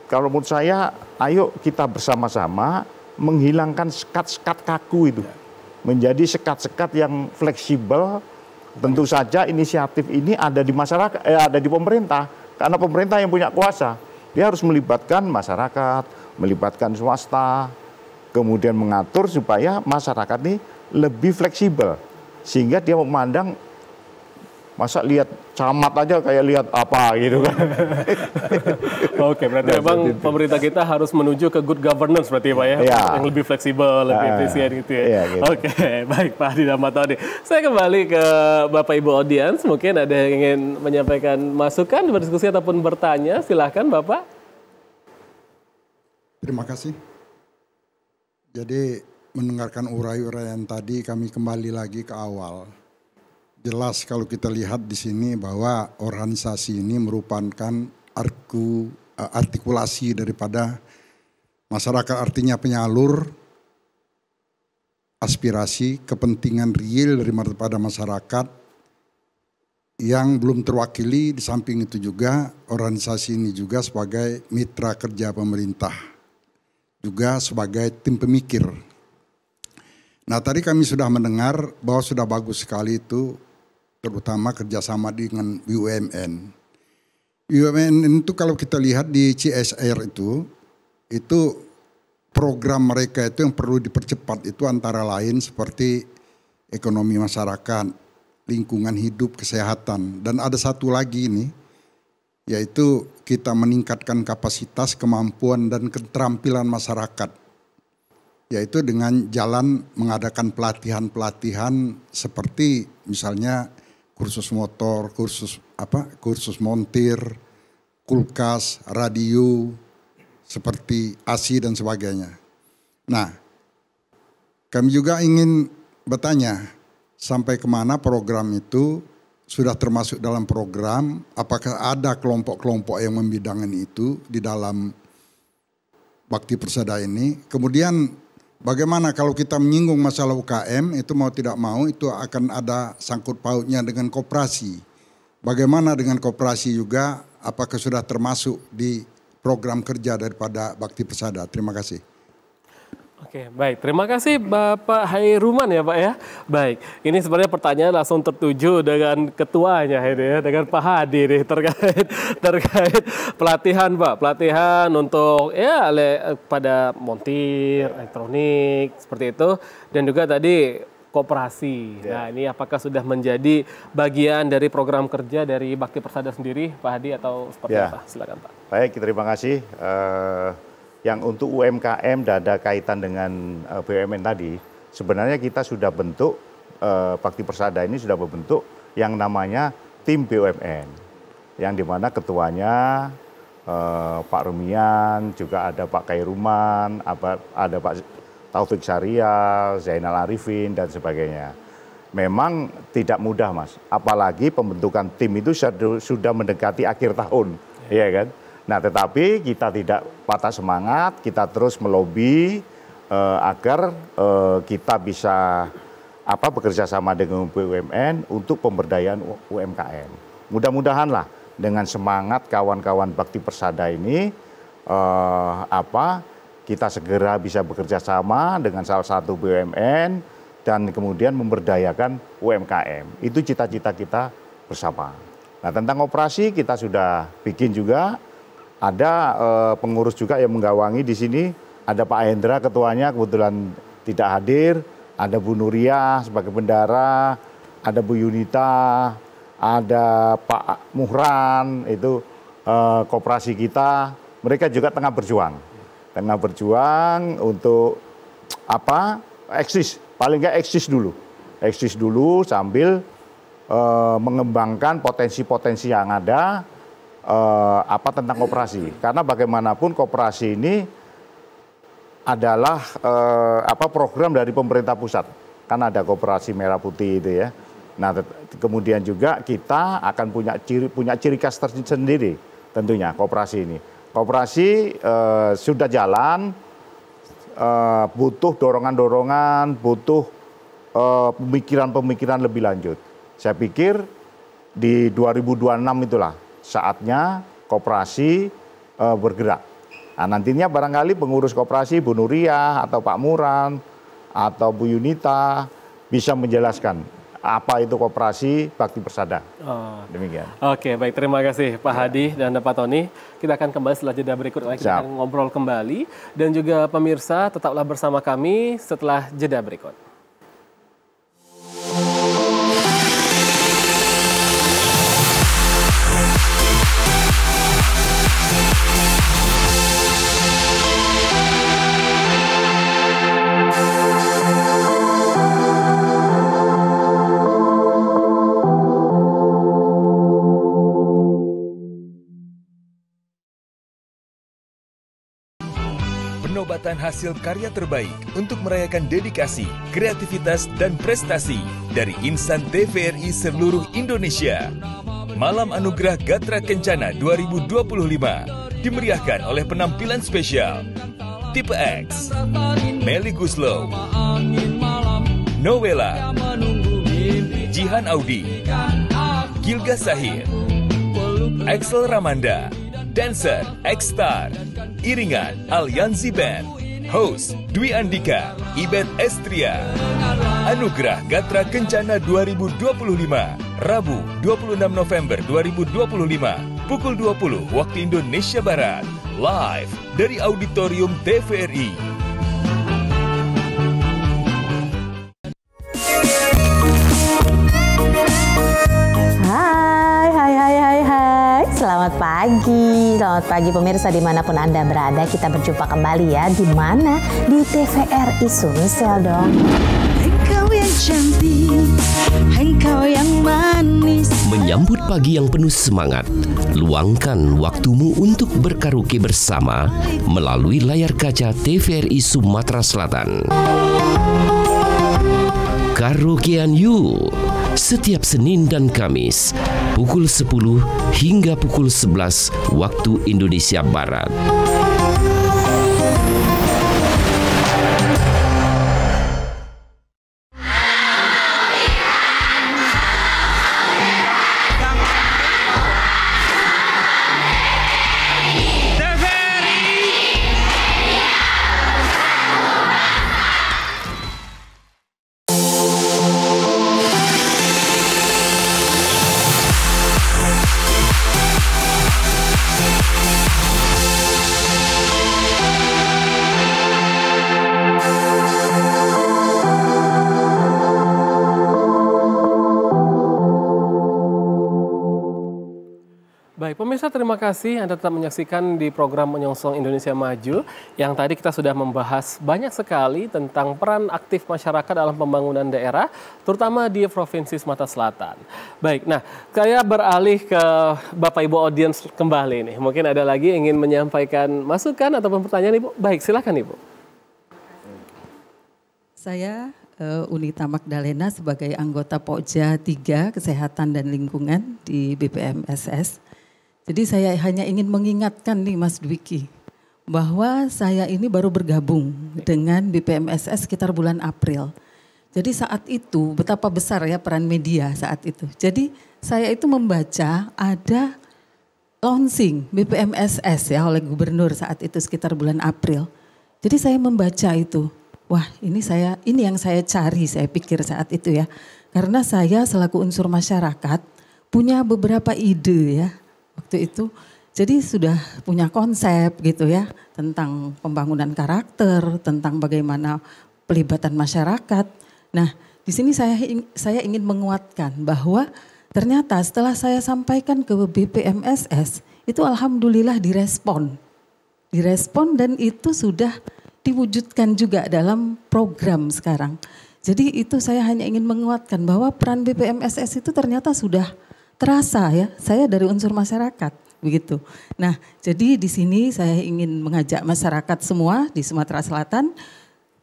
Kalau menurut saya, ayo kita bersama-sama menghilangkan sekat-sekat kaku itu. Menjadi sekat-sekat yang fleksibel. Tentu saja inisiatif ini ada di masyarakat, ada di pemerintah. Karena pemerintah yang punya kuasa. Dia harus melibatkan masyarakat, melibatkan swasta, kemudian mengatur supaya masyarakat ini lebih fleksibel. Sehingga dia memandang, masa lihat camat aja kayak lihat apa gitu kan.
Oke, berarti memang pemerintah kita harus menuju ke good governance berarti Pak ya, yang lebih fleksibel, lebih efisien gitu ya. Gitu. Oke, baik Pak Hadi dan Pak Tony. Saya kembali ke Bapak Ibu audiens, mungkin ada yang ingin menyampaikan masukan, berdiskusi ataupun bertanya, silahkan Bapak.
Terima kasih. Jadi mendengarkan uraian tadi kami kembali lagi ke awal. Jelas kalau kita lihat di sini bahwa organisasi ini merupakan artikulasi daripada masyarakat, artinya penyalur aspirasi, kepentingan real daripada masyarakat yang belum terwakili. Di samping itu juga organisasi ini juga sebagai mitra kerja pemerintah, juga sebagai tim pemikir. Nah tadi kami sudah mendengar bahwa sudah bagus sekali itu, terutama kerjasama dengan BUMN. BUMN itu kalau kita lihat di CSR itu program mereka itu yang perlu dipercepat itu antara lain seperti ekonomi masyarakat, lingkungan hidup, kesehatan. Dan ada satu lagi ini, yaitu kita meningkatkan kapasitas, kemampuan dan keterampilan masyarakat. Yaitu dengan jalan mengadakan pelatihan-pelatihan seperti misalnya kursus motor, kursus montir, kulkas, radio, seperti ASI dan sebagainya. Nah, kami juga ingin bertanya, sampai kemana program itu sudah termasuk dalam program, apakah ada kelompok-kelompok yang membidangan itu di dalam Bakti Persada ini. Kemudian bagaimana kalau kita menyinggung masalah UKM, itu mau tidak mau itu akan ada sangkut pautnya dengan koperasi. Bagaimana dengan koperasi juga, apakah sudah termasuk di program kerja daripada Bakti Persada? Terima kasih.
Oke, baik. Terima kasih Bapak Hairuman ya Pak ya. Baik, ini sebenarnya pertanyaan langsung tertuju dengan ketuanya ini ya, dengan Pak Hadi nih terkait pelatihan Pak. Pelatihan untuk ya pada montir, elektronik, seperti itu. Dan juga tadi koperasi. Nah ini apakah sudah menjadi bagian dari program kerja dari Bakti Persada sendiri Pak Hadi atau seperti apa? Silakan Pak.
Baik, terima kasih. Yang untuk UMKM dan ada kaitan dengan BUMN tadi, sebenarnya kita sudah bentuk, Bakti Persada ini sudah membentuk yang namanya tim BUMN. Yang dimana ketuanya Pak Rumian, juga ada Pak Khairuman, ada Pak Taufik Syariah, Zainal Arifin, dan sebagainya. Memang tidak mudah Mas, apalagi pembentukan tim itu sudah mendekati akhir tahun, ya kan? Nah tetapi kita tidak patah semangat, kita terus melobi agar kita bisa bekerja sama dengan BUMN untuk pemberdayaan UMKM. Mudah-mudahanlah dengan semangat kawan-kawan Bakti Persada ini kita segera bisa bekerja sama dengan salah satu BUMN dan kemudian memberdayakan UMKM. Itu cita-cita kita bersama. Nah tentang operasi kita sudah bikin juga. Ada pengurus juga yang menggawangi di sini, ada Pak Hendra ketuanya kebetulan tidak hadir, ada Bu Nuria sebagai bendara, ada Bu Yunita, ada Pak Muhran, itu koperasi kita, mereka juga tengah berjuang untuk eksis, paling nggak eksis dulu sambil mengembangkan potensi-potensi yang ada. Tentang koperasi, karena bagaimanapun koperasi ini adalah program dari pemerintah pusat, kan ada koperasi merah putih itu ya. Nah kemudian juga kita akan punya ciri khas tersendiri tentunya koperasi ini. Koperasi sudah jalan, butuh dorongan-dorongan, butuh pemikiran-pemikiran lebih lanjut. Saya pikir di 2026 itulah saatnya koperasi bergerak. Nah, nantinya barangkali pengurus koperasi Bu Nuria atau Pak Muran atau Bu Yunita bisa menjelaskan apa itu koperasi Bakti Persada. Demikian.
Oke, baik, terima kasih Pak Hadi dan Pak Tony. Kita akan kembali setelah jeda berikut lagi, kita akan ngobrol kembali, dan juga pemirsa tetaplah bersama kami setelah jeda berikut.
Penobatan hasil karya terbaik untuk merayakan dedikasi, kreativitas, dan prestasi dari insan TVRI seluruh Indonesia. Malam Anugerah Gatra Kencana 2025 dimeriahkan oleh penampilan spesial Tipe X, Melly Guslow, Nowela, Jihan Audi, Gilga Sahir, Axel Ramanda, Dancer X-Star, Iringan Aliansi Band, Host Dwi Andika, Ibet Estria. Anugerah Gatra Kencana 2025, Rabu 26 November 2025, pukul 20 waktu Indonesia Barat, live dari Auditorium TVRI.
Selamat pagi pemirsa dimanapun Anda berada, kita berjumpa kembali ya. Di mana? Di TVRI Sumsel dong.
Engkau yang cantik, engkau yang manis.
Menyambut pagi yang penuh semangat, luangkan waktumu untuk berkaraoke bersama melalui layar kaca TVRI Sumatera Selatan. Karaokean yuk! Setiap Senin dan Kamis, pukul 10 hingga pukul 11 waktu Indonesia Barat.
Baik, pemirsa terima kasih Anda tetap menyaksikan di program Menyongsong Indonesia Maju yang tadi kita sudah membahas banyak sekali tentang peran aktif masyarakat dalam pembangunan daerah, terutama di Provinsi Sumatera Selatan. Baik, nah saya beralih ke Bapak Ibu audiens kembali nih. Mungkin ada lagi yang ingin menyampaikan masukan ataupun pertanyaan Ibu. Baik, silakan Ibu.
Saya Unita Magdalena sebagai anggota Pokja 3 Kesehatan dan Lingkungan di BPMSS. Jadi saya hanya ingin mengingatkan nih Mas Dwiki, bahwa saya ini baru bergabung dengan BPMSS sekitar bulan April. Jadi saat itu betapa besar ya peran media saat itu. Jadi saya itu membaca ada launching BPMSS ya oleh gubernur saat itu sekitar bulan April. Jadi saya membaca itu, wah ini yang saya cari, saya pikir saat itu ya. Karena saya selaku unsur masyarakat punya beberapa ide ya. Waktu itu, jadi sudah punya konsep gitu ya tentang pembangunan karakter, tentang bagaimana pelibatan masyarakat. Nah, di sini saya ingin menguatkan bahwa ternyata setelah saya sampaikan ke BPMSS itu alhamdulillah direspon dan itu sudah diwujudkan juga dalam program sekarang. Jadi itu saya hanya ingin menguatkan bahwa peran BPMSS itu ternyata sudah terasa ya, saya dari unsur masyarakat begitu. Nah, jadi di sini saya ingin mengajak masyarakat semua di Sumatera Selatan,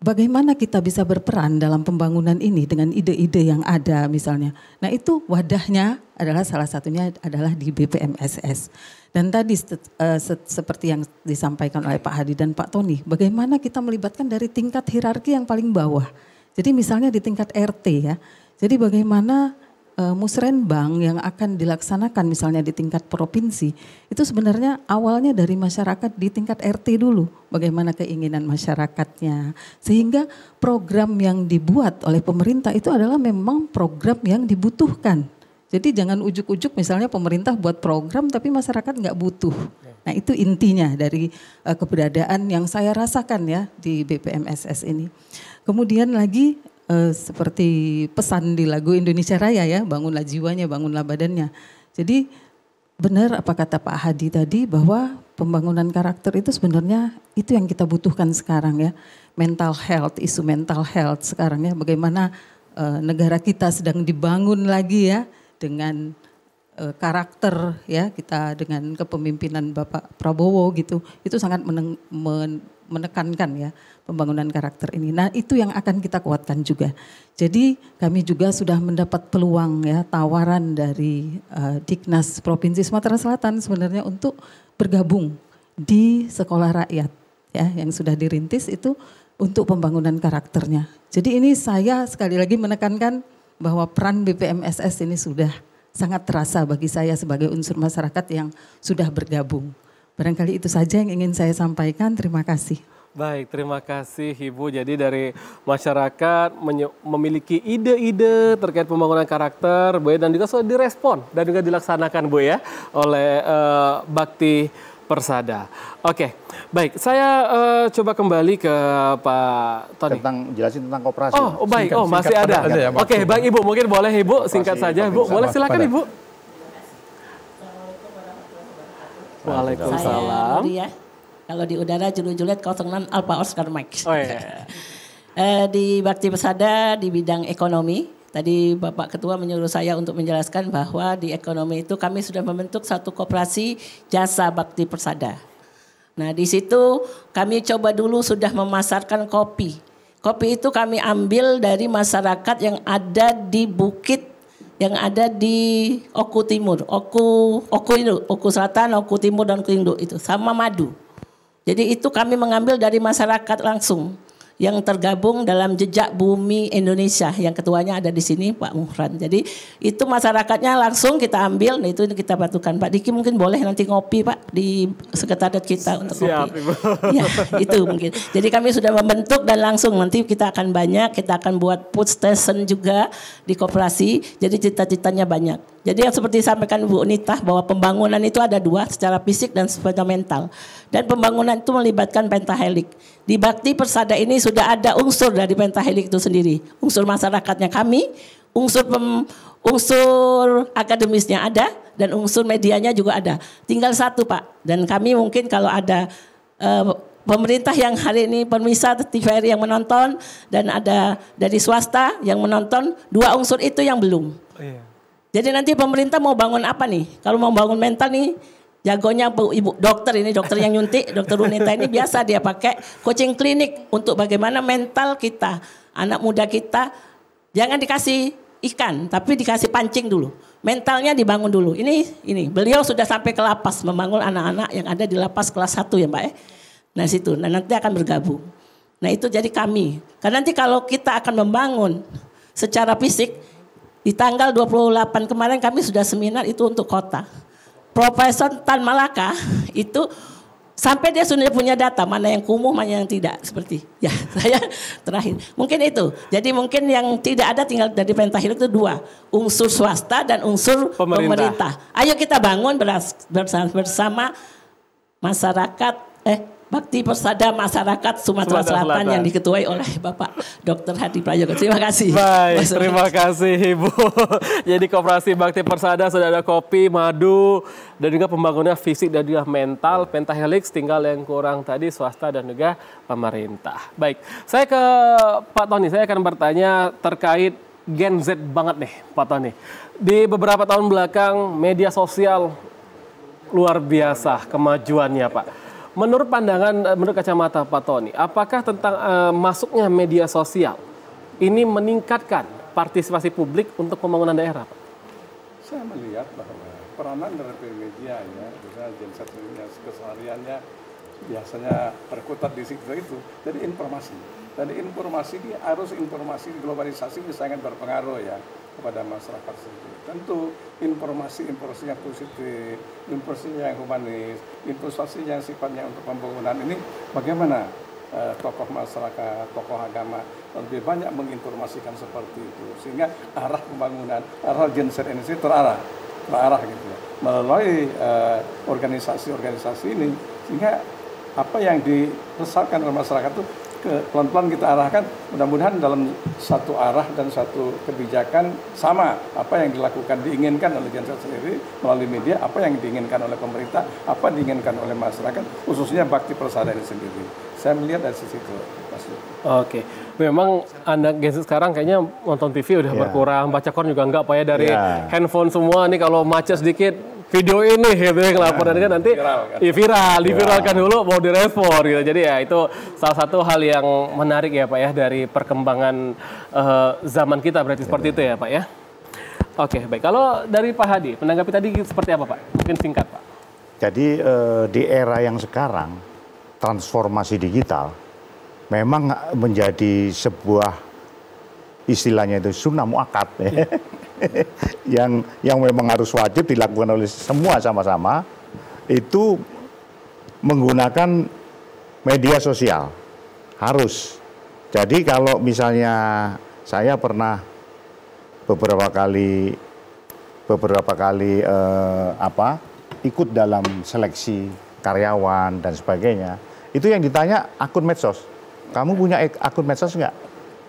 bagaimana kita bisa berperan dalam pembangunan ini dengan ide-ide yang ada misalnya. Nah itu wadahnya adalah salah satunya adalah di BPMSS. Dan tadi seperti yang disampaikan oleh Pak Hadi dan Pak Tony, bagaimana kita melibatkan dari tingkat hierarki yang paling bawah. Jadi misalnya di tingkat RT ya, jadi bagaimana musrenbang yang akan dilaksanakan misalnya di tingkat provinsi itu sebenarnya awalnya dari masyarakat di tingkat RT dulu, bagaimana keinginan masyarakatnya, sehingga program yang dibuat oleh pemerintah itu adalah memang program yang dibutuhkan. Jadi jangan ujuk-ujuk misalnya pemerintah buat program tapi masyarakat nggak butuh. Nah itu intinya dari keberadaan yang saya rasakan ya di BPMSS ini. Kemudian lagi seperti pesan di lagu Indonesia Raya ya, bangunlah jiwanya, bangunlah badannya. Jadi benar apa kata Pak Hadi tadi bahwa pembangunan karakter itu sebenarnya itu yang kita butuhkan sekarang ya. Mental health, isu mental health sekarang ya, bagaimana negara kita sedang dibangun lagi ya dengan karakter ya, kita dengan kepemimpinan Bapak Prabowo gitu, itu sangat menekankan ya pembangunan karakter ini. Nah itu yang akan kita kuatkan juga. Jadi kami juga sudah mendapat peluang ya, tawaran dari Diknas Provinsi Sumatera Selatan sebenarnya untuk bergabung di sekolah rakyat ya yang sudah dirintis itu untuk pembangunan karakternya. Jadi ini saya sekali lagi menekankan bahwa peran BPMSS ini sudah sangat terasa bagi saya sebagai unsur masyarakat yang sudah bergabung. Barangkali itu saja yang ingin saya sampaikan. Terima kasih.
Baik, terima kasih Ibu. Jadi dari masyarakat memiliki ide-ide terkait pembangunan karakter, Bu ya, dan juga sudah direspon dan juga dilaksanakan Bu ya oleh Bakti Persada. Oke, baik. Saya coba kembali ke Pak Tony.
Jelasin tentang koperasi.
Oh, baik. Masih ada. Oke, baik Ibu. Mungkin boleh Ibu singkat saja. Ibu, boleh silakan Ibu. Waalaikumsalam.
Kalau di udara Juliet 06 Alpha Oscar Mike.
Oh, iya.
Di Bakti Persada di bidang ekonomi, tadi Bapak Ketua menyuruh saya untuk menjelaskan bahwa di ekonomi itu kami sudah membentuk satu koperasi jasa Bakti Persada. Nah di situ kami coba dulu sudah memasarkan kopi. Kopi itu kami ambil dari masyarakat yang ada di bukit, yang ada di Oku Timur, Oku Selatan, Oku Timur dan Oku Induk itu, sama madu. Jadi itu kami mengambil dari masyarakat langsung yang tergabung dalam Jejak Bumi Indonesia, yang ketuanya ada di sini Pak Muhran. Jadi itu masyarakatnya langsung kita ambil, nah itu kita batukan. Pak Diki mungkin boleh nanti ngopi Pak di sekretariat kita untuk
Siap,
ngopi.
Ibu.
Ya itu mungkin. Jadi kami sudah membentuk dan langsung nanti kita akan kita akan buat food station juga di koperasi. Jadi cita-citanya banyak. Jadi yang seperti disampaikan Bu Unita bahwa pembangunan itu ada dua, secara fisik dan secara mental. Dan pembangunan itu melibatkan pentahelik. Di Bakti Persada ini sudah ada unsur dari pentahelik itu sendiri. Unsur masyarakatnya kami, unsur akademisnya ada, dan unsur medianya juga ada. Tinggal satu Pak. Dan kami mungkin kalau ada pemerintah yang hari ini pemirsa TVRI yang menonton, dan ada dari swasta yang menonton, dua unsur itu yang belum. Jadi nanti pemerintah mau bangun apa nih? Kalau mau bangun mental nih, jagonya Ibu dokter ini, dokter yang nyuntik, dokter Unita ini biasa dia pakai coaching klinik untuk bagaimana mental kita, anak muda kita, jangan dikasih ikan, tapi dikasih pancing dulu. Mentalnya dibangun dulu. Ini beliau sudah sampai ke lapas, membangun anak-anak yang ada di lapas kelas 1 ya Mbak ya. Nah situ, nah nanti akan bergabung. Nah itu jadi kami. Karena nanti kalau kita akan membangun secara fisik, di tanggal 28 kemarin kami sudah seminar itu untuk kota. Profesor Tan Malaka itu sampai dia sudah punya data mana yang kumuh, mana yang tidak. Seperti ya saya terakhir. Mungkin itu. Jadi mungkin yang tidak ada tinggal dari pentahelik itu dua. Unsur swasta dan unsur pemerintah. Ayo kita bangun bersama masyarakat Bakti Persada Masyarakat Sumatera Selatan yang diketuai oleh Bapak Dr. Hadi Prayogo. Terima kasih.
Baik, terima kasih Ibu. Jadi Koperasi Bakti Persada sudah ada kopi, madu, dan juga pembangunan fisik dan juga mental. Pentahelix tinggal yang kurang tadi swasta dan juga pemerintah. Baik, saya ke Pak Tony. Saya akan bertanya terkait Gen Z banget nih Pak Tony. Di beberapa tahun belakang media sosial luar biasa kemajuannya Pak. Menurut pandangan, menurut kacamata Pak Tony, apakah tentang masuknya media sosial ini meningkatkan partisipasi publik untuk pembangunan daerah, Pak?
Saya melihat bahwa peranan dari media ya, misalnya Gen Z yang kesehariannya biasanya berkutat di situ itu, jadi informasi. Dan informasi ini harus informasi globalisasi ini sangat berpengaruh ya kepada masyarakat sendiri. Tentu informasi yang positif, informasi yang humanis, informasi yang sifatnya untuk pembangunan ini bagaimana tokoh masyarakat, tokoh agama lebih banyak menginformasikan seperti itu sehingga arah pembangunan, arah Gen Z ini terarah gitu ya. Melalui organisasi-organisasi ini sehingga apa yang diresahkan oleh masyarakat itu pelan-pelan kita arahkan, mudah-mudahan dalam satu arah dan satu kebijakan sama apa yang dilakukan, diinginkan oleh Gen Z sendiri melalui media, apa yang diinginkan oleh pemerintah, apa diinginkan oleh masyarakat, khususnya Bakti Persada ini sendiri. Saya melihat dari sisi itu, Mas. Oke,
memang anak Gen Z sekarang kayaknya nonton TV udah berkurang, baca koran juga enggak Pak ya, dari handphone semua nih, kalau macet sedikit video ini gitu yang laporan kan nanti diviralkan dulu mau direspon gitu. Jadi ya itu salah satu hal yang menarik ya Pak ya dari perkembangan zaman kita, berarti seperti itu ya Pak ya. Oke, baik. Kalau dari Pak Hadi, menanggapi tadi seperti apa Pak? Mungkin singkat Pak.
Jadi di era yang sekarang transformasi digital memang menjadi sebuah istilahnya itu sunnah muakkad ya. yang memang harus wajib dilakukan oleh semua sama-sama itu menggunakan media sosial. Harus. Jadi kalau misalnya saya pernah beberapa kali ikut dalam seleksi karyawan dan sebagainya, itu yang ditanya akun medsos. Kamu punya akun medsos nggak?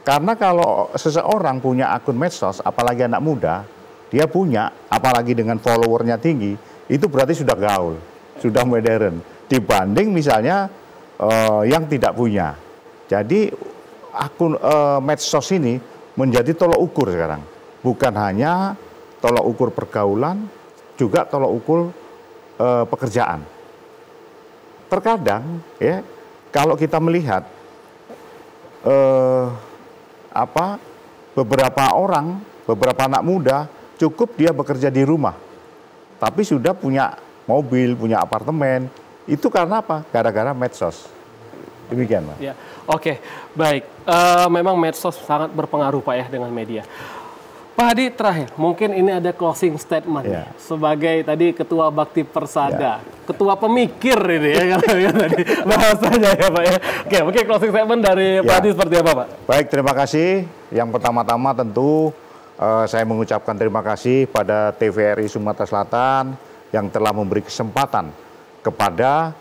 Karena kalau seseorang punya akun medsos, apalagi anak muda, dia punya, apalagi dengan followernya tinggi, itu berarti sudah gaul, sudah modern. Dibanding misalnya yang tidak punya. Jadi akun medsos ini menjadi tolok ukur sekarang. Bukan hanya tolok ukur pergaulan, juga tolok ukur pekerjaan. Terkadang ya kalau kita melihat beberapa orang, beberapa anak muda cukup dia bekerja di rumah, tapi sudah punya mobil, punya apartemen. Itu karena apa? Gara-gara medsos. Demikian, Pak.
Ya, oke, baik. Memang medsos sangat berpengaruh, Pak, ya, dengan media. Pak Hadi, terakhir, mungkin ini ada closing statement ya. Sebagai tadi Ketua Bakti Persada, Ketua pemikir ini ya, tadi bahasanya ya, Pak, ya. Oke, mungkin closing statement dari Pak Hadi seperti apa, Pak?
Baik, terima kasih. Yang pertama-tama tentu saya mengucapkan terima kasih pada TVRI Sumatera Selatan yang telah memberi kesempatan kepada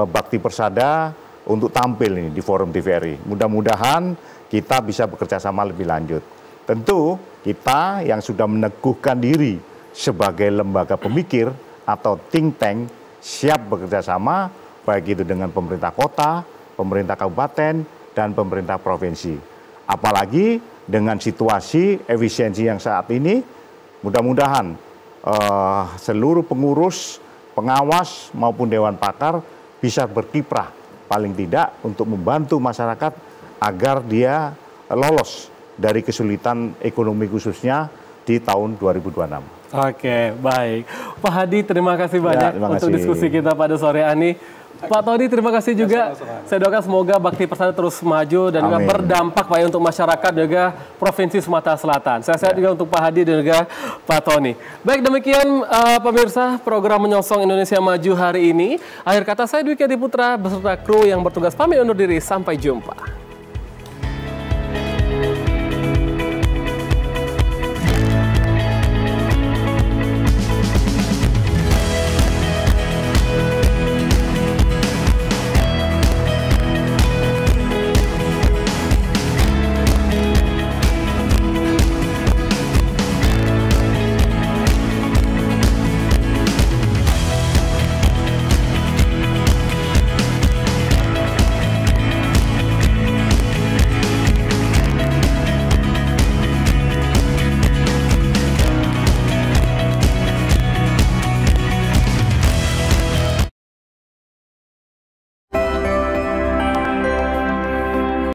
Bakti Persada untuk tampil ini di forum TVRI. Mudah-mudahan kita bisa bekerja sama lebih lanjut. Tentu kita yang sudah meneguhkan diri sebagai lembaga pemikir atau think tank siap bekerja sama baik itu dengan pemerintah kota, pemerintah kabupaten, dan pemerintah provinsi. Apalagi dengan situasi efisiensi yang saat ini, mudah-mudahan seluruh pengurus, pengawas maupun dewan pakar bisa berkiprah paling tidak untuk membantu masyarakat agar dia lolos dari kesulitan ekonomi khususnya di tahun 2026.
Oke, baik. Pak Hadi, terima kasih banyak untuk diskusi kita pada sore ini. Pak Tony, terima kasih juga. Saya doakan semoga Bakti Persada terus maju dan juga berdampak Pak ya untuk masyarakat juga Provinsi Sumatera Selatan. Sehat-sehat juga untuk Pak Hadi dan juga Pak Tony. Baik, demikian pemirsa program Menyongsong Indonesia Maju hari ini. Akhir kata saya Dwiki Adiputra beserta kru yang bertugas pamit undur diri. Sampai jumpa.